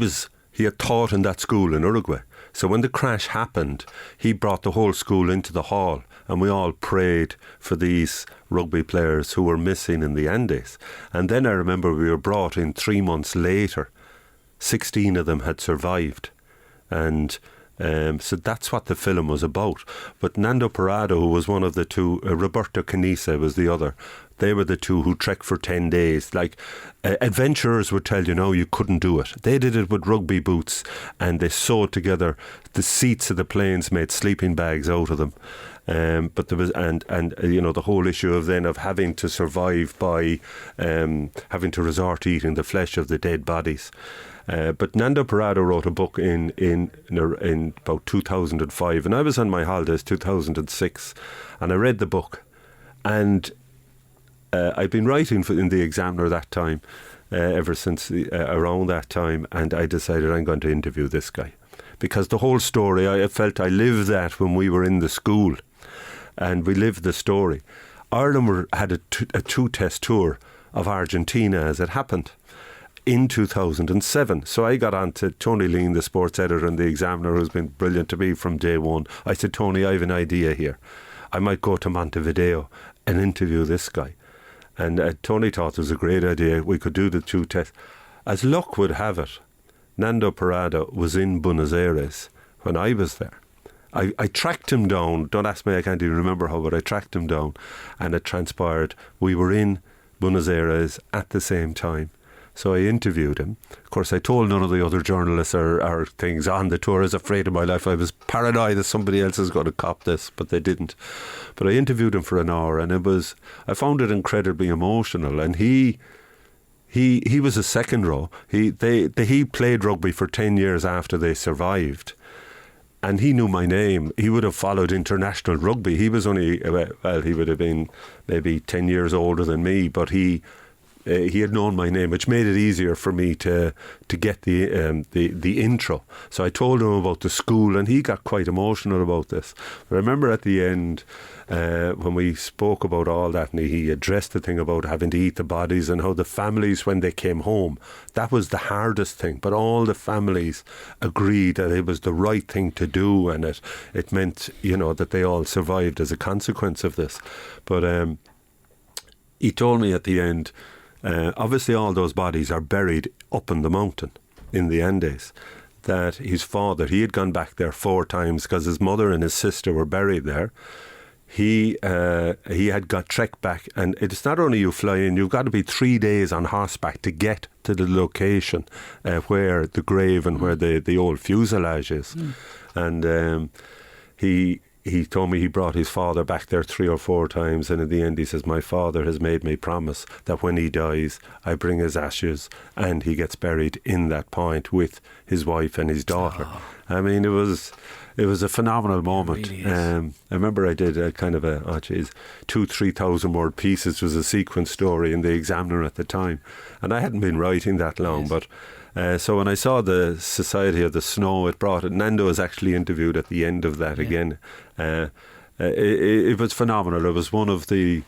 had taught in that school in Uruguay. So when the crash happened, he brought the whole school into the hall, and we all prayed for these rugby players who were missing in the Andes. And then I remember we were brought in 3 months later. 16 of them had survived. And so that's what the film was about. But Nando Parado, who was one of the two, Roberto Canisa was the other. They were the two who trekked for 10 days. Like, adventurers would tell you, no, you couldn't do it. They did it with rugby boots, and they sewed together the seats of the planes, made sleeping bags out of them. But there was, and you know, the whole issue of having to survive by having to resort to eating the flesh of the dead bodies. But Nando Parado wrote a book in about 2005, and I was on my holidays 2006, and I read the book, and I'd been writing in the Examiner that time, ever since around that time, and I decided I'm going to interview this guy, because the whole story, I felt I lived that when we were in the school, and we lived the story. Ireland had a two-test tour of Argentina as it happened in 2007. So I got on to Tony Lean, the sports editor in the Examiner, who's been brilliant to me from day one. I said, Tony, I have an idea here. I might go to Montevideo and interview this guy. And Tony thought it was a great idea. We could do the two tests. As luck would have it, Nando Parado was in Buenos Aires when I was there. I tracked him down. Don't ask me, I can't even remember how, but I tracked him down, and it transpired we were in Buenos Aires at the same time. So I interviewed him. Of course, I told none of the other journalists or things on the tour. I was afraid of my life. I was paranoid that somebody else is going to cop this, but they didn't. But I interviewed him for an hour, and I found it incredibly emotional. And he was a second row. He played rugby for 10 years after they survived. And he knew my name. He would have followed international rugby. He was only, he would have been maybe 10 years older than me, but he had known my name, which made it easier for me to get the intro. So I told him about the school, and he got quite emotional about this. But I remember at the end, when we spoke about all that, and he addressed the thing about having to eat the bodies and how the families, when they came home, that was the hardest thing. But all the families agreed that it was the right thing to do, and it meant, you know, that they all survived as a consequence of this. But he told me at the end, obviously all those bodies are buried up in the mountain in the Andes, that his father, he had gone back there 4 times because his mother and his sister were buried there. He had got trekked back, and it's not only you fly in, you've got to be 3 days on horseback to get to the location where the grave and where the old fuselage is. And he told me he brought his father back there 3 or 4 times, and in the end he says, my father has made me promise that when he dies I bring his ashes and he gets buried in that point with his wife and his daughter. I mean, it was a phenomenal moment. Really I remember I did a kind of 2,000-3,000 word pieces. It was a sequence story in the Examiner at the time, and I hadn't been writing that long, but so when I saw the Society of the Snow, it brought it. Nando was actually interviewed at the end of that again. It was phenomenal. It was one of the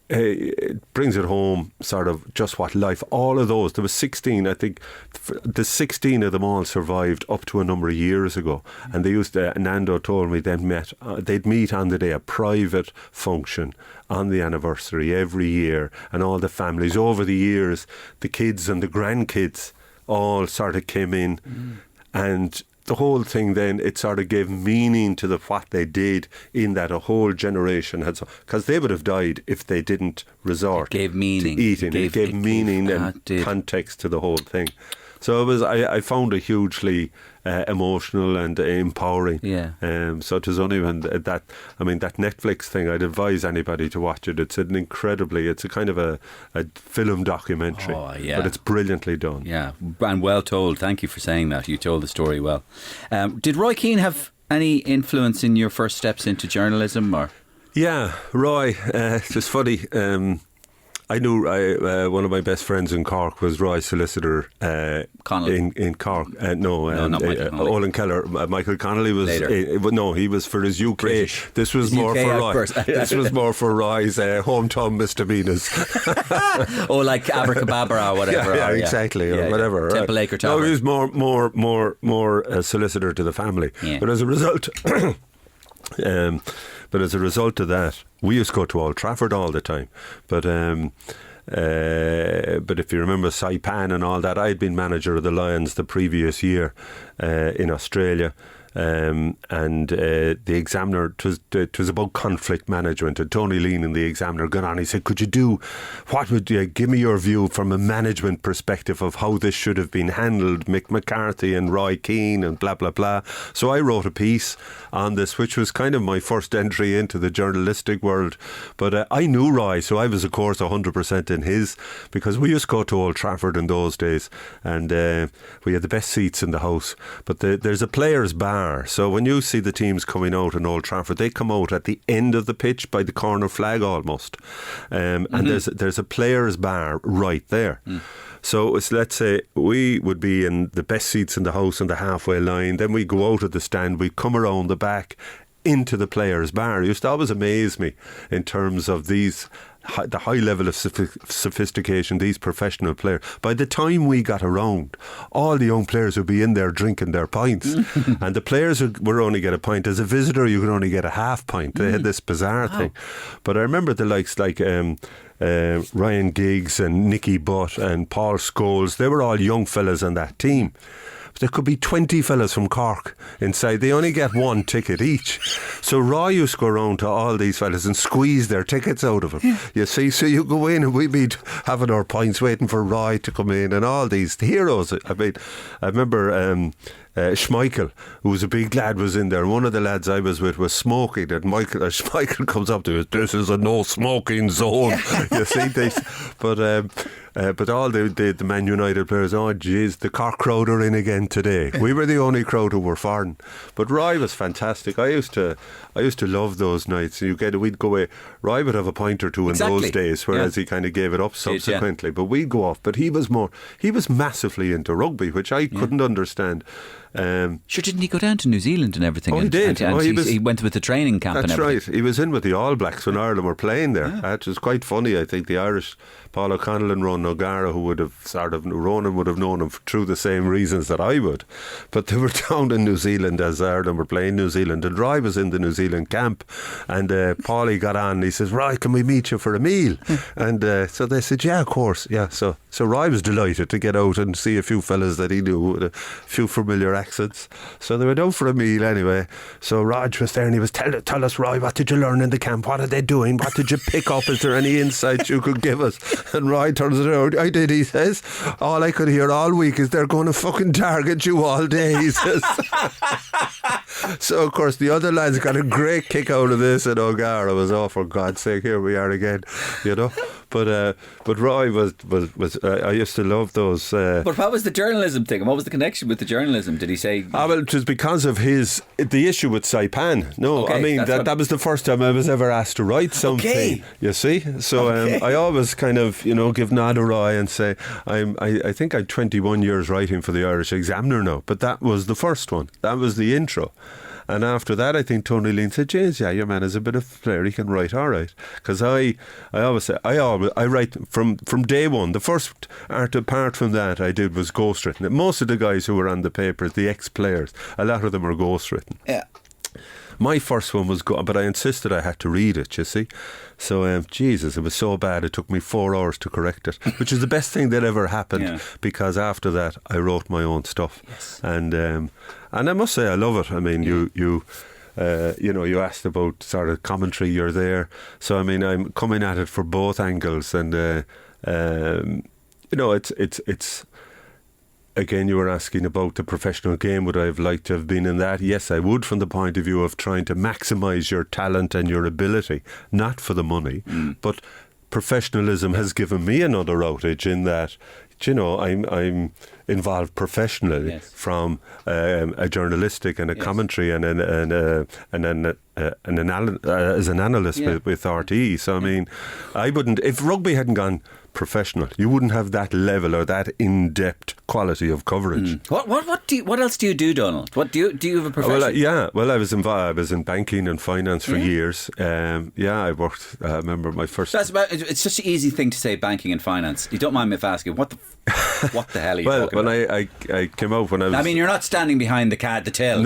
it brings it home, sort of just what life, all of those, there was 16, I think the 16 of them all survived up to a number of years ago, and they used to, Nando told me they'd meet on the day, a private function on the anniversary every year, and all the families over the years, the kids and the grandkids all sort of came in, and the whole thing then, it sort of gave meaning to what they did, in that a whole generation had, because they would have died if they didn't resort to eating. It gave meaning and context to the whole thing. So it was. I found it hugely emotional and empowering. Yeah. So it was only when that Netflix thing, I'd advise anybody to watch it. It's it's a kind of a film documentary. Oh, yeah. But it's brilliantly done. Yeah, and well told. Thank you for saying that. You told the story well. Did Roy Keane have any influence in your first steps into journalism, or? Yeah, Roy. It's just funny. I knew one of my best friends in Cork was Roy's solicitor Connolly. in Cork. Not Michael Connolly. Olin Keller. Michael Connolly was later. No, he was for his UK. British. This was His more UK for Roy. outburst. This was more for Roy's hometown misdemeanors. Oh, like Abracababra or whatever. Yeah, or, exactly, or whatever. Temple Acre Tavern. No, he was more a solicitor to the family. Yeah. But as a result. But as a result of that, we used to go to Old Trafford all the time. But if you remember Saipan and all that, I had been manager of the Lions the previous year in Australia. And the examiner, it was about conflict management, and Donal Lenihan, the examiner, got on. He said, give me your view from a management perspective of how this should have been handled, Mick McCarthy and Roy Keane and blah blah blah. So I wrote a piece on this, which was kind of my first entry into the journalistic world. But I knew Roy, so I was of course 100% in his, because we used to go to Old Trafford in those days, and we had the best seats in the house. But there's a players' bar. So when you see the teams coming out in Old Trafford, they come out at the end of the pitch by the corner flag almost, and there's a players' bar right there. So let's say we would be in the best seats in the house on the halfway line, then we go out of the stand, we come around the back into the players' bar. It used to always amaze me in terms of the high level of sophistication, these professional players. By the time we got around, all the young players would be in there drinking their pints. And the players were only get a pint. As a visitor, you could only get a half pint. They had this bizarre thing. But I remember the likes like Ryan Giggs and Nicky Butt and Paul Scholes. They were all young fellas on that team. There could be 20 fellas from Cork inside. They only get one ticket each. So Roy used to go around to all these fellas and squeeze their tickets out of them. Yeah. You see, so you go in and we'd be having our pints waiting for Roy to come in, and all these heroes. I mean, I remember Schmeichel, who was a big lad, was in there. One of the lads I was with was smoking, and Schmeichel comes up to us, "This is a no smoking zone." You see this, but all the Man United players, oh jeez, the Cork crowd are in again today. We were the only crowd who were foreign. But Roy was fantastic. I used to love those nights. We'd go away. Roy would have a pint or two in those days, whereas he kind of gave it up subsequently. But we'd go off. But he was massively into rugby, which I couldn't understand. Sure, didn't he go down to New Zealand and everything? Oh, he did. And he went with the training camp and everything. That's right. He was in with the All Blacks when Ireland were playing there. It was quite funny. I think the Irish, Paul O'Connell and Ron O'Gara, who would have Ronan would have known him through the same reasons that I would. But they were down in New Zealand as Ireland were playing New Zealand, and Roy was in the New Zealand camp, and Paulie got on and he says, "Roy, can we meet you for a meal?" And so they said, "Yeah, of course." Yeah, so Roy was delighted to get out and see a few fellas that he knew with a few familiar accents. So they went out for a meal anyway. So Raj was there and he was, tell us, Roy, what did you learn in the camp? What are they doing? What did you pick up? Is there any insights you could give us? And Roy turns it around. "I did," he says. "All I could hear all week is they're going to fucking target you all day," he says. So of course the other lads got a great kick out of this, and O'Gara was, "Oh, for God's sake, here we are again," you know. But Roy was I used to love those. But what was the journalism thing? What was the connection with the journalism? Did he say? Well, it was because of the issue with Saipan. No, okay, I mean that was the first time I was ever asked to write something. Okay. You see, so I always kind of give nod to Roy and say I think I'm 21 years writing for the Irish Examiner now, but that was the first one. That was the intro. And after that, I think Tony Lean said, "James, yeah, your man is a bit of a player. He can write all right." Because I always say, I write from day one. The first art apart from that I did was ghostwritten. Most of the guys who were on the papers, the ex-players, a lot of them are ghostwritten. Yeah. My first one was good, but I insisted I had to read it, you see. So, Jesus, it was so bad it took me 4 hours to correct it, which is the best thing that ever happened, because after that I wrote my own stuff. Yes. And I must say I love it. I mean, you asked about sort of commentary, you're there. So, I mean, I'm coming at it for both angles, and, it's again, you were asking about the professional game. Would I have liked to have been in that? Yes, I would, from the point of view of trying to maximise your talent and your ability, not for the money. But professionalism has given me another outage in that, you know, I'm involved professionally from a journalistic and a commentary and as an analyst with RTE. So I mean, I wouldn't, if rugby hadn't gone professional, you wouldn't have that level or that in-depth quality of coverage. What else do you do, Donald? What do you have a profession? Well, I was involved. I was in banking and finance for years. I worked. I remember my first. It's such an easy thing to say, banking and finance. You don't mind me if asking what the hell are you talking about? I came out when I was. I mean, you're not standing behind the teller.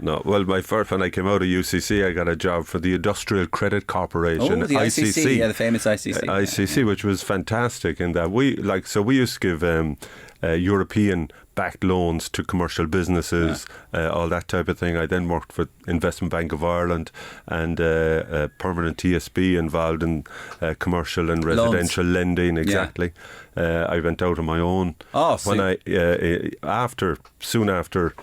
No. Well, when I came out of UCC, I got a job for the Industrial Credit Corporation. Oh, the ICC, the famous ICC. ICC, which was fantastic in that we used to give European backed loans to commercial businesses, all that type of thing. I then worked for Investment Bank of Ireland and permanent TSB involved in commercial and residential lending. Exactly. I went out on my own. Soon after.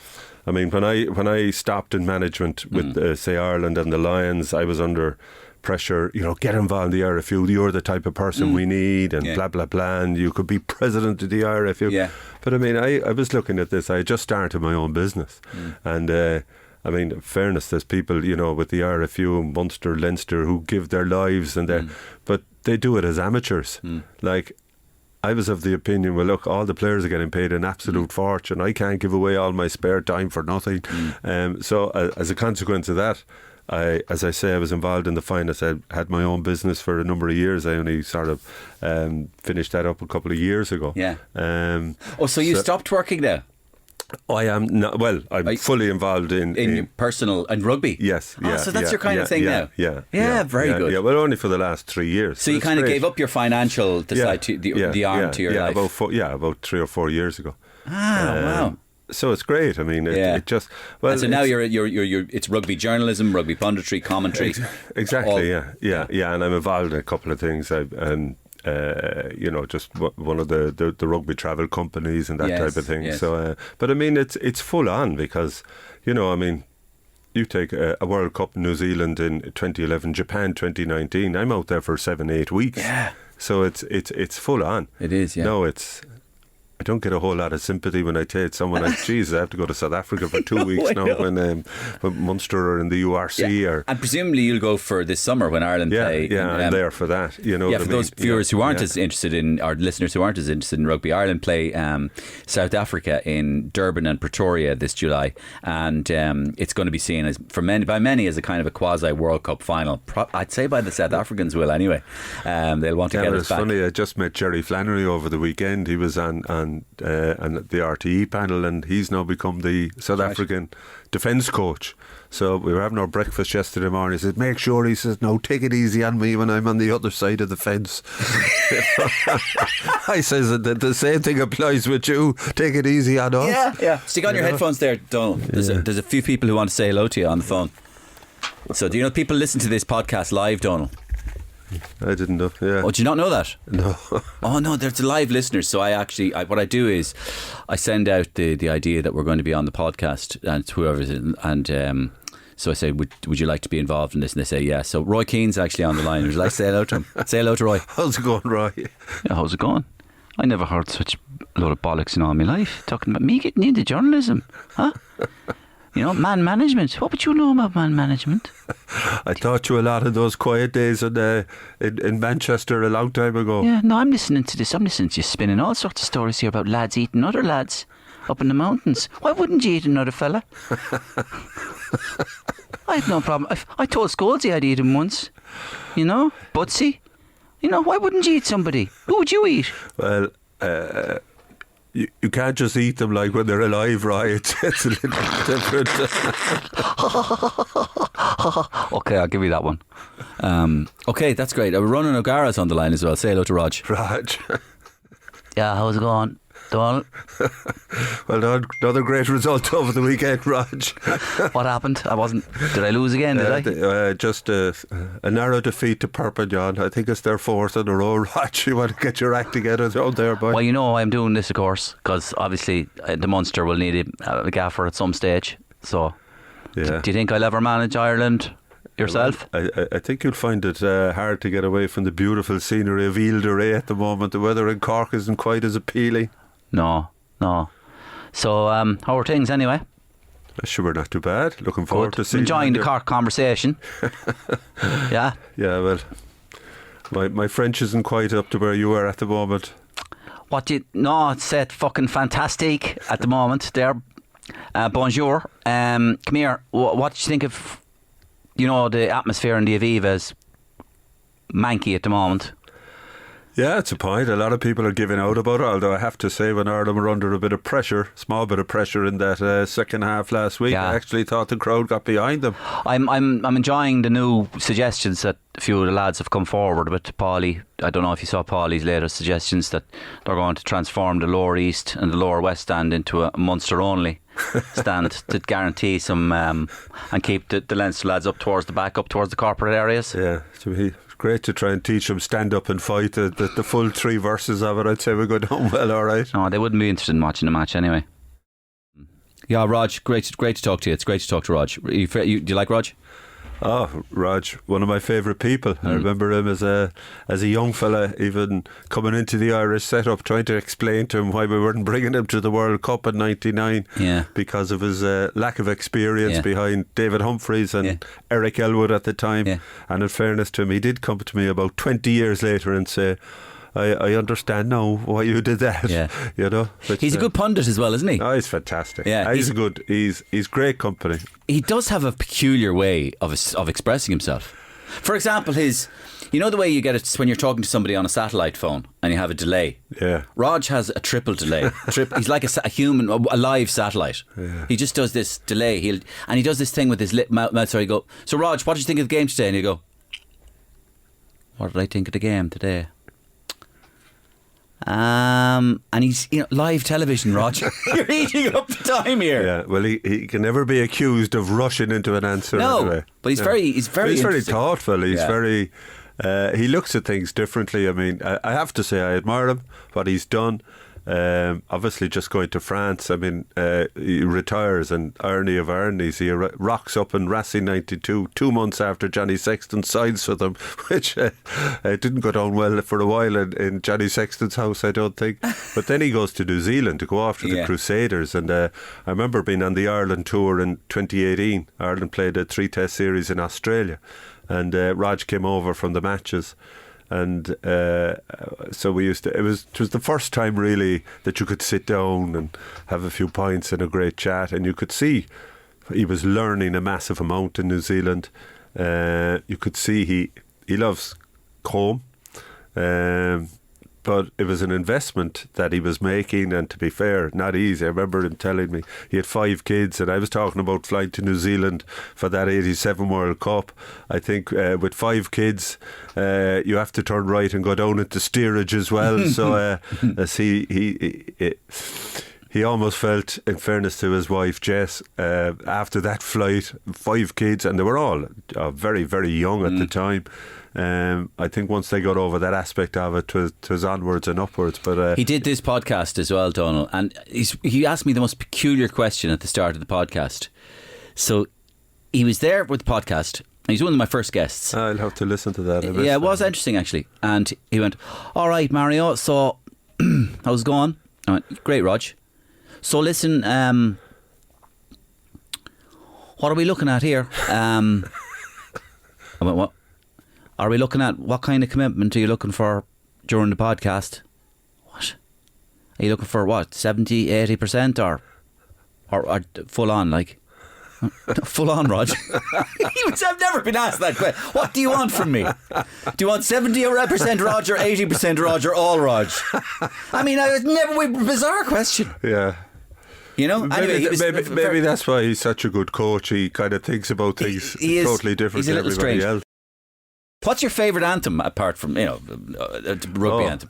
I mean, when I stopped in management with say Ireland and the Lions, I was under pressure, you know, get involved in the RFU, you're the type of person we need, and blah blah blah, and you could be president of the RFU. But I mean, I was looking at this, I had just started my own business, and I mean, in fairness, there's people, you know, with the RFU, Munster, Leinster, who give their lives and but they do it as amateurs. Like, I was of the opinion, well, look, all the players are getting paid an absolute fortune. I can't give away all my spare time for nothing. So as a consequence of that, as I say, I was involved in the finance. I had my own business for a number of years. I only sort of finished that up a couple of years ago. So you stopped working now? I am not. Well, I'm fully involved in your personal and rugby. Yes. So that's your kind of thing now. Very good. Yeah, well, only for the last 3 years. So you kind of gave up your financial side to the arm to your life. About 3 or 4 years ago. Wow. So it's great. I mean, it just well. And so now you're it's rugby journalism, rugby punditry, commentary. Exactly. Yeah. And I'm involved in a couple of things. Just one of the rugby travel companies and that type of thing. So, but I mean, it's full on because, you know, I mean, you take a World Cup in New Zealand in 2011, Japan 2019. I'm out there for 7-8 weeks. Yeah. So it's full on. It is. Yeah. No, I don't get a whole lot of sympathy when I take someone like, geez, I have to go to South Africa for 2 weeks now when Munster are in the URC. And presumably you'll go for this summer when Ireland play. I'm there for that. You know, for those viewers who aren't as interested in, or listeners who aren't as interested in rugby, Ireland play South Africa in Durban and Pretoria this July, and it's going to be seen as by many as a kind of a quasi World Cup final. I'd say by the South Africans will anyway. They'll want to get us back. It's funny. I just met Jerry Flannery over the weekend. He was on the RTE panel, and he's now become the South African defence coach. So we were having our breakfast yesterday morning. He said, make sure, he says, no, take it easy on me when I'm on the other side of the fence. I says that the same thing applies with you. Take it easy on us. Yeah. Stick on your headphones there, Donal. There's a few people who want to say hello to you on the phone. So do you know people listen to this podcast live, Donal? I didn't know. Yeah. Oh, do you not know that? No. Oh no, there's live listeners. So what I do is I send out the idea that we're going to be on the podcast and whoever's in, and so I say, would you like to be involved in this? And they say yeah. So Roy Keane's actually on the line. Would you like to say hello to him? Say hello to Roy. How's it going, Roy? Yeah, how's it going? I never heard such a load of bollocks in all my life talking about me getting into journalism, huh? You know, man management. What would you know about man management? I taught you a lot of those quiet days in Manchester a long time ago. Yeah, no, I'm listening to this. I'm listening to you spinning all sorts of stories here about lads eating other lads up in the mountains. Why wouldn't you eat another fella? I had no problem. I told Scholesy I'd eat him once. You know, Butsy. You know, why wouldn't you eat somebody? Who would you eat? Well, you can't just eat them like when they're alive, right? It's a little different. Okay, I'll give you that one. Okay, that's great. Ronan O'Gara's on the line as well. Say hello to Rog. Rog. Yeah, how's it going? Donal, Well, another great result over the weekend, Rog. what happened? Did I lose again, did I? Just a narrow defeat to Perpignan. I think it's their fourth in a row, Rog. You want to get your act together down there, boy. Well, you know I'm doing this, of course, because obviously the Munster will need a gaffer at some stage. So, Yeah. do you think I'll ever manage Ireland yourself? I think you'll find it hard to get away from the beautiful scenery of Ile de Ré at the moment. The weather in Cork isn't quite as appealing. No. So, how are things anyway? Sure, we're not too bad. Looking forward to seeing enjoying you the Cork conversation. Yeah. Yeah, well, my French isn't quite up to where you are at the moment. It's fucking fantastic at the moment there. Bonjour. Come here. What do you think of, the atmosphere in the Aviva is manky at the moment? Yeah, it's a point. A lot of people are giving out about it, although I have to say when Ireland were under a bit of pressure, small bit of pressure in that second half last week, I actually thought the crowd got behind them. I'm enjoying the new suggestions that a few of the lads have come forward with. Paulie, I don't know if you saw Paulie's latest suggestions that they're going to transform the Lower East and the Lower West stand into a Munster only stand to guarantee some and keep the Leinster lads up towards the back, up towards the corporate areas. Yeah, it's great to try and teach them stand up and fight. The full three verses of it, I'd say we go down well, all right. No, they wouldn't be interested in watching the match anyway. Yeah, Rog, great to talk to you. It's great to talk to Rog. Do you like Rog? Oh, Rog, one of my favourite people. I remember him as a young fella, even coming into the Irish setup, trying to explain to him why we weren't bringing him to the World Cup in '99 because of his lack of experience behind David Humphreys and Eric Elwood at the time. Yeah. And in fairness to him, he did come to me about 20 years later and say, I understand now why you did that. Yeah. He's a good pundit as well, isn't he? Oh, he's fantastic. Yeah, he's great company. He does have a peculiar way of expressing himself. For example, the way you get it when you're talking to somebody on a satellite phone and you have a delay. Yeah. Rog has a triple delay. He's like a human, a live satellite. Yeah. He just does this delay. He does this thing with his mouth. So he go, so Rog, what did you think of the game today? And you go, what did I think of the game today? And he's live television, Roger. You're eating up the time here. Yeah, well, he can never be accused of rushing into an answer. No, anyway. But he's very thoughtful. He's very. He looks at things differently. I mean, I have to say I admire him, what he's done. Obviously, just going to France. I mean, he retires, and irony of ironies, he rocks up in Racing 92 2 months after Johnny Sexton signs for them, which didn't go down well for a while in Johnny Sexton's house, I don't think. But then he goes to New Zealand to go after the Crusaders, and I remember being on the Ireland tour in 2018. Ireland played a 3-test series in Australia, and Rog came over from the matches. And so we used to. It was the first time really that you could sit down and have a few pints and a great chat, and you could see he was learning a massive amount in New Zealand. You could see he loves home, but it was an investment that he was making, and to be fair, not easy. I remember him telling me he had 5 kids, and I was talking about flying to New Zealand for that 87 World Cup. I think with 5 kids, you have to turn right and go down into steerage as well. So he almost felt, in fairness to his wife Jess, after that flight, 5 kids, and they were all very, very young at the time. I think once they got over that aspect of it, it was onwards and upwards. But he did this podcast as well, Donal, and he asked me the most peculiar question at the start of the podcast. So he was there with the podcast, and he's one of my first guests. I'll have to listen to that. Yeah, it was interesting actually. And he went, "All right, Mario, so how's it going?" I went, "Great, Rog. So listen, what are we looking at here?" I went, "What? Are we looking at what kind of commitment are you looking for during the podcast?" "What? Are you looking for what, 70, 80% or full on, like?" "Full on, Rog." I've never been asked that question. "What do you want from me? Do you want 70% Rog or 80% Rog or all Rog?" I mean, it was never a bizarre question. Yeah. Maybe that's why he's such a good coach. He kind of thinks about things totally different than everybody else. What's your favourite anthem apart from rugby anthem?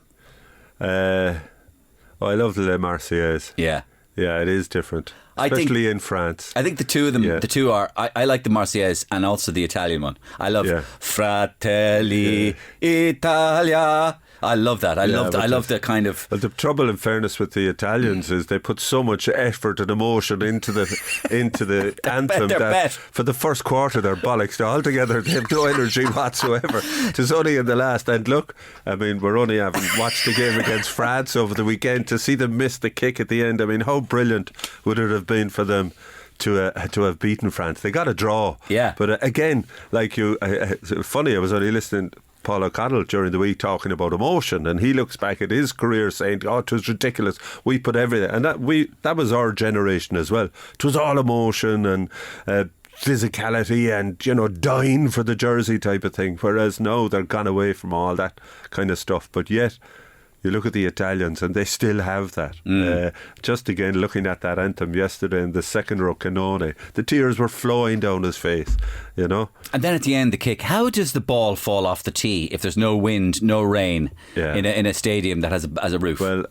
Oh, I love the Marseillaise. Yeah. Yeah, it is different. Especially in France. I think the two of them, the two are, I like the Marseillaise and also the Italian one. I love Fratelli Italia. I love that. I love the kind of. Well, the trouble, in fairness, with the Italians is they put so much effort and emotion into the anthem that for the first quarter they're bollocks altogether. They have no energy whatsoever. It was only in the last. And look, I mean, we're only having watched the game against France over the weekend to see them miss the kick at the end. I mean, how brilliant would it have been for them to have beaten France? They got a draw. Yeah. But again, like you, funny, I was only listening Paul O'Connell during the week talking about emotion, and he looks back at his career saying, "Oh, it was ridiculous. We put everything," and that was our generation as well. It was all emotion and physicality and dying for the jersey type of thing. Whereas now they're gone away from all that kind of stuff. But yet, you look at the Italians and they still have that. Just again, looking at that anthem yesterday in the second row, Cannone, the tears were flowing down his face, And then at the end, the kick. How does the ball fall off the tee if there's no wind, no rain in a stadium that has a roof? Well,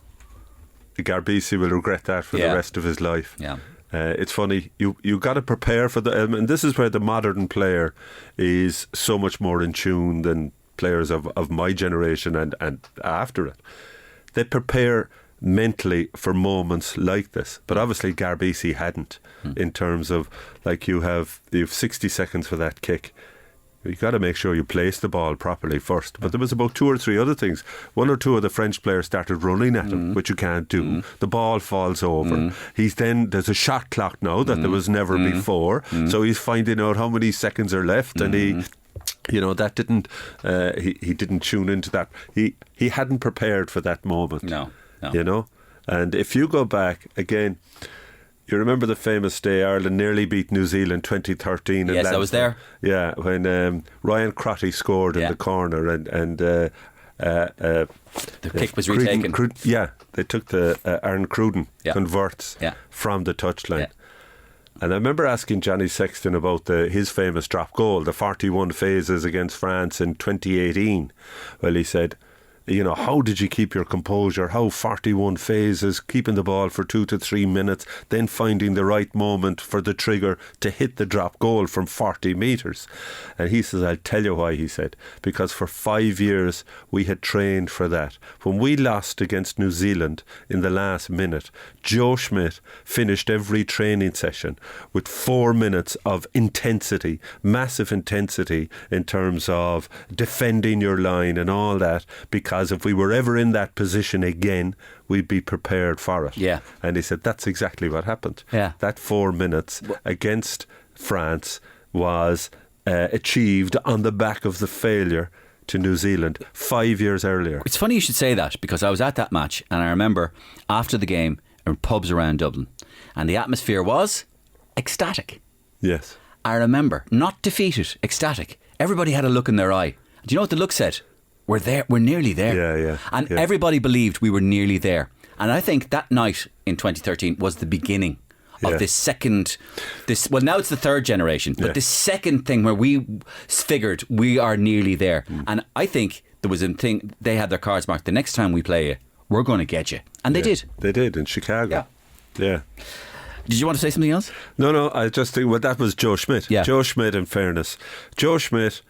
Garbisi will regret that for the rest of his life. Yeah. It's funny, you got to prepare for and this is where the modern player is so much more in tune than players of my generation and after it. They prepare mentally for moments like this, but obviously Garbisi hadn't, in terms of, like, you have 60 seconds for that kick. You got to make sure you place the ball properly first. But there was about 2 or 3 other things. 1 or 2 of the French players started running at him, which you can't do. The ball falls over. There's a shot clock now that there was never before. So he's finding out how many seconds are left, and he that didn't. He didn't tune into that. He hadn't prepared for that moment. No. And if you go back again, you remember the famous day Ireland nearly beat New Zealand 2013. Yes, I was there. Yeah, when Ryan Crotty scored in the corner and the kick was retaken. They took the Aaron Cruden converts from the touchline. Yeah. And I remember asking Johnny Sexton about his famous drop goal, the 41 phases against France in 2018. Well, he said, how did you keep your composure? How 41 phases, keeping the ball for 2 to 3 minutes, then finding the right moment for the trigger to hit the drop goal from 40 metres? And he says, I'll tell you why, he said, because for 5 years we had trained for that. When we lost against New Zealand in the last minute, Joe Schmidt finished every training session with 4 minutes of intensity, massive intensity in terms of defending your line and all that, because if we were ever in that position again, we'd be prepared for it. Yeah. And he said that's exactly what happened. Yeah. That 4 minutes against France was achieved on the back of the failure to New Zealand 5 years earlier. It's funny you should say that, because I was at that match and I remember after the game in pubs around Dublin, and the atmosphere was ecstatic. Yes. I remember, not defeated, ecstatic. Everybody had a look in their eye. Do you know what the look said? We're there. We're nearly there. Yeah. And everybody believed we were nearly there. And I think that night in 2013 was the beginning of this second. Well, now it's the third generation, but this second thing where we figured we are nearly there. And I think there was a thing. They had their cards marked. The next time we play you, we're going to get you, and they did. They did in Chicago. Yeah. Did you want to say something else? No. I just think that was Joe Schmidt. Yeah. Joe Schmidt, in fairness, Joe Schmidt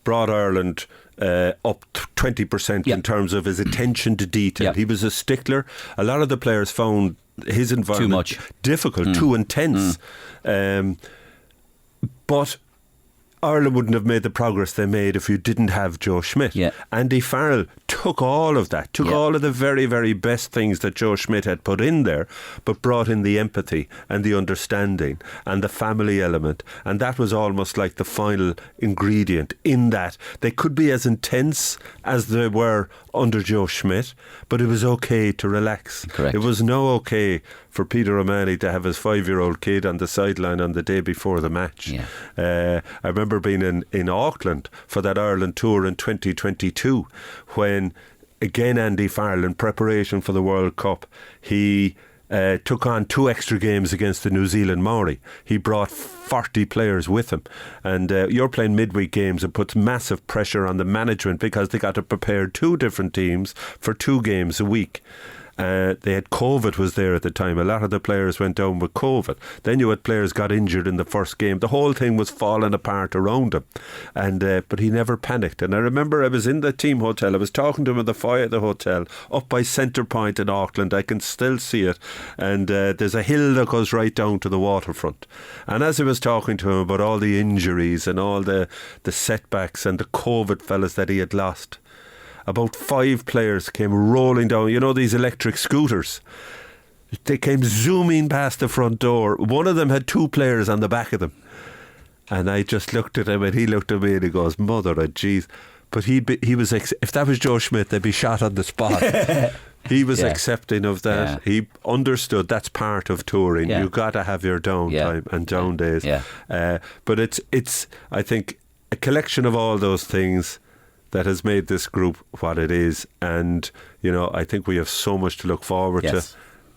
brought Ireland up 20% in terms of his attention to detail. Yep. He was a stickler. A lot of the players found his environment too much difficult, too intense. But Ireland wouldn't have made the progress they made if you didn't have Joe Schmidt. Yeah. Andy Farrell took all of that, all of the very, very best things that Joe Schmidt had put in there, but brought in the empathy and the understanding and the family element. And that was almost like the final ingredient in that. They could be as intense as they were under Joe Schmidt, but it was okay to relax. Correct. It was no okay for Peter O'Mahony to have his 5-year-old kid on the sideline on the day before the match. Yeah. I remember being in Auckland for that Ireland tour in 2022 when, again, Andy Farrell, in preparation for the World Cup, he took on 2 extra games against the New Zealand Maori. He brought 40 players with him, and you're playing midweek games. It puts massive pressure on the management because they got to prepare 2 different teams for 2 games a week. They had COVID was there at the time. A lot of the players went down with COVID. Then you had players got injured in the first game. The whole thing was falling apart around him. And but he never panicked. And I remember I was in the team hotel. I was talking to him in the foyer of the hotel up by Centre Point in Auckland. I can still see it. And there's a hill that goes right down to the waterfront. And as I was talking to him about all the injuries and all the setbacks and the COVID fellas that he had lost, about 5 players came rolling down, you know, these electric scooters. They came zooming past the front door. One of them had 2 players on the back of them. And I just looked at him and he looked at me and he goes, mother of jeez. But he was, if that was Joe Schmidt, they'd be shot on the spot. He was accepting of that. Yeah. He understood that's part of touring. You got to have your downtime and down days. But it's I think a collection of all those things that has made this group what it is. And you know, I think we have so much to look forward to.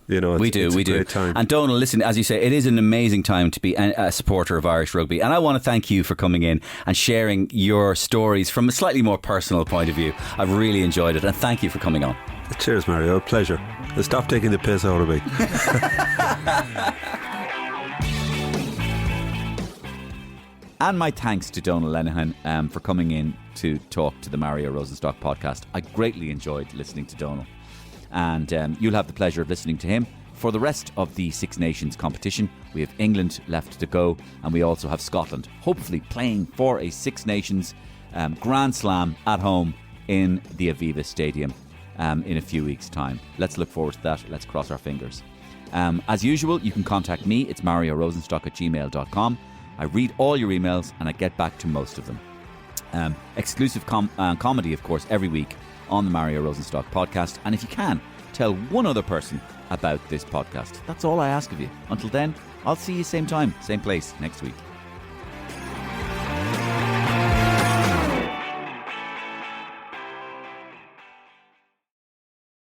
You know, we do. Great time. And Donal, listen, as you say, it is an amazing time to be a supporter of Irish rugby. And I want to thank you for coming in and sharing your stories from a slightly more personal point of view. I've really enjoyed it, and thank you for coming on. Cheers, Mario. A pleasure. Stop taking the piss out of me. And my thanks to Donal Lenihan for coming in to talk to the Mario Rosenstock podcast. I greatly enjoyed listening to Donal. And you'll have the pleasure of listening to him for the rest of the Six Nations competition. We have England left to go, and we also have Scotland, hopefully playing for a Six Nations Grand Slam at home in the Aviva Stadium in a few weeks' time. Let's look forward to that. Let's cross our fingers. As usual, you can contact me. It's mariorosenstock@gmail.com. I read all your emails and I get back to most of them. Exclusive comedy, of course, every week on the Mario Rosenstock podcast. And if you can, tell one other person about this podcast. That's all I ask of you. Until then, I'll see you same time, same place next week.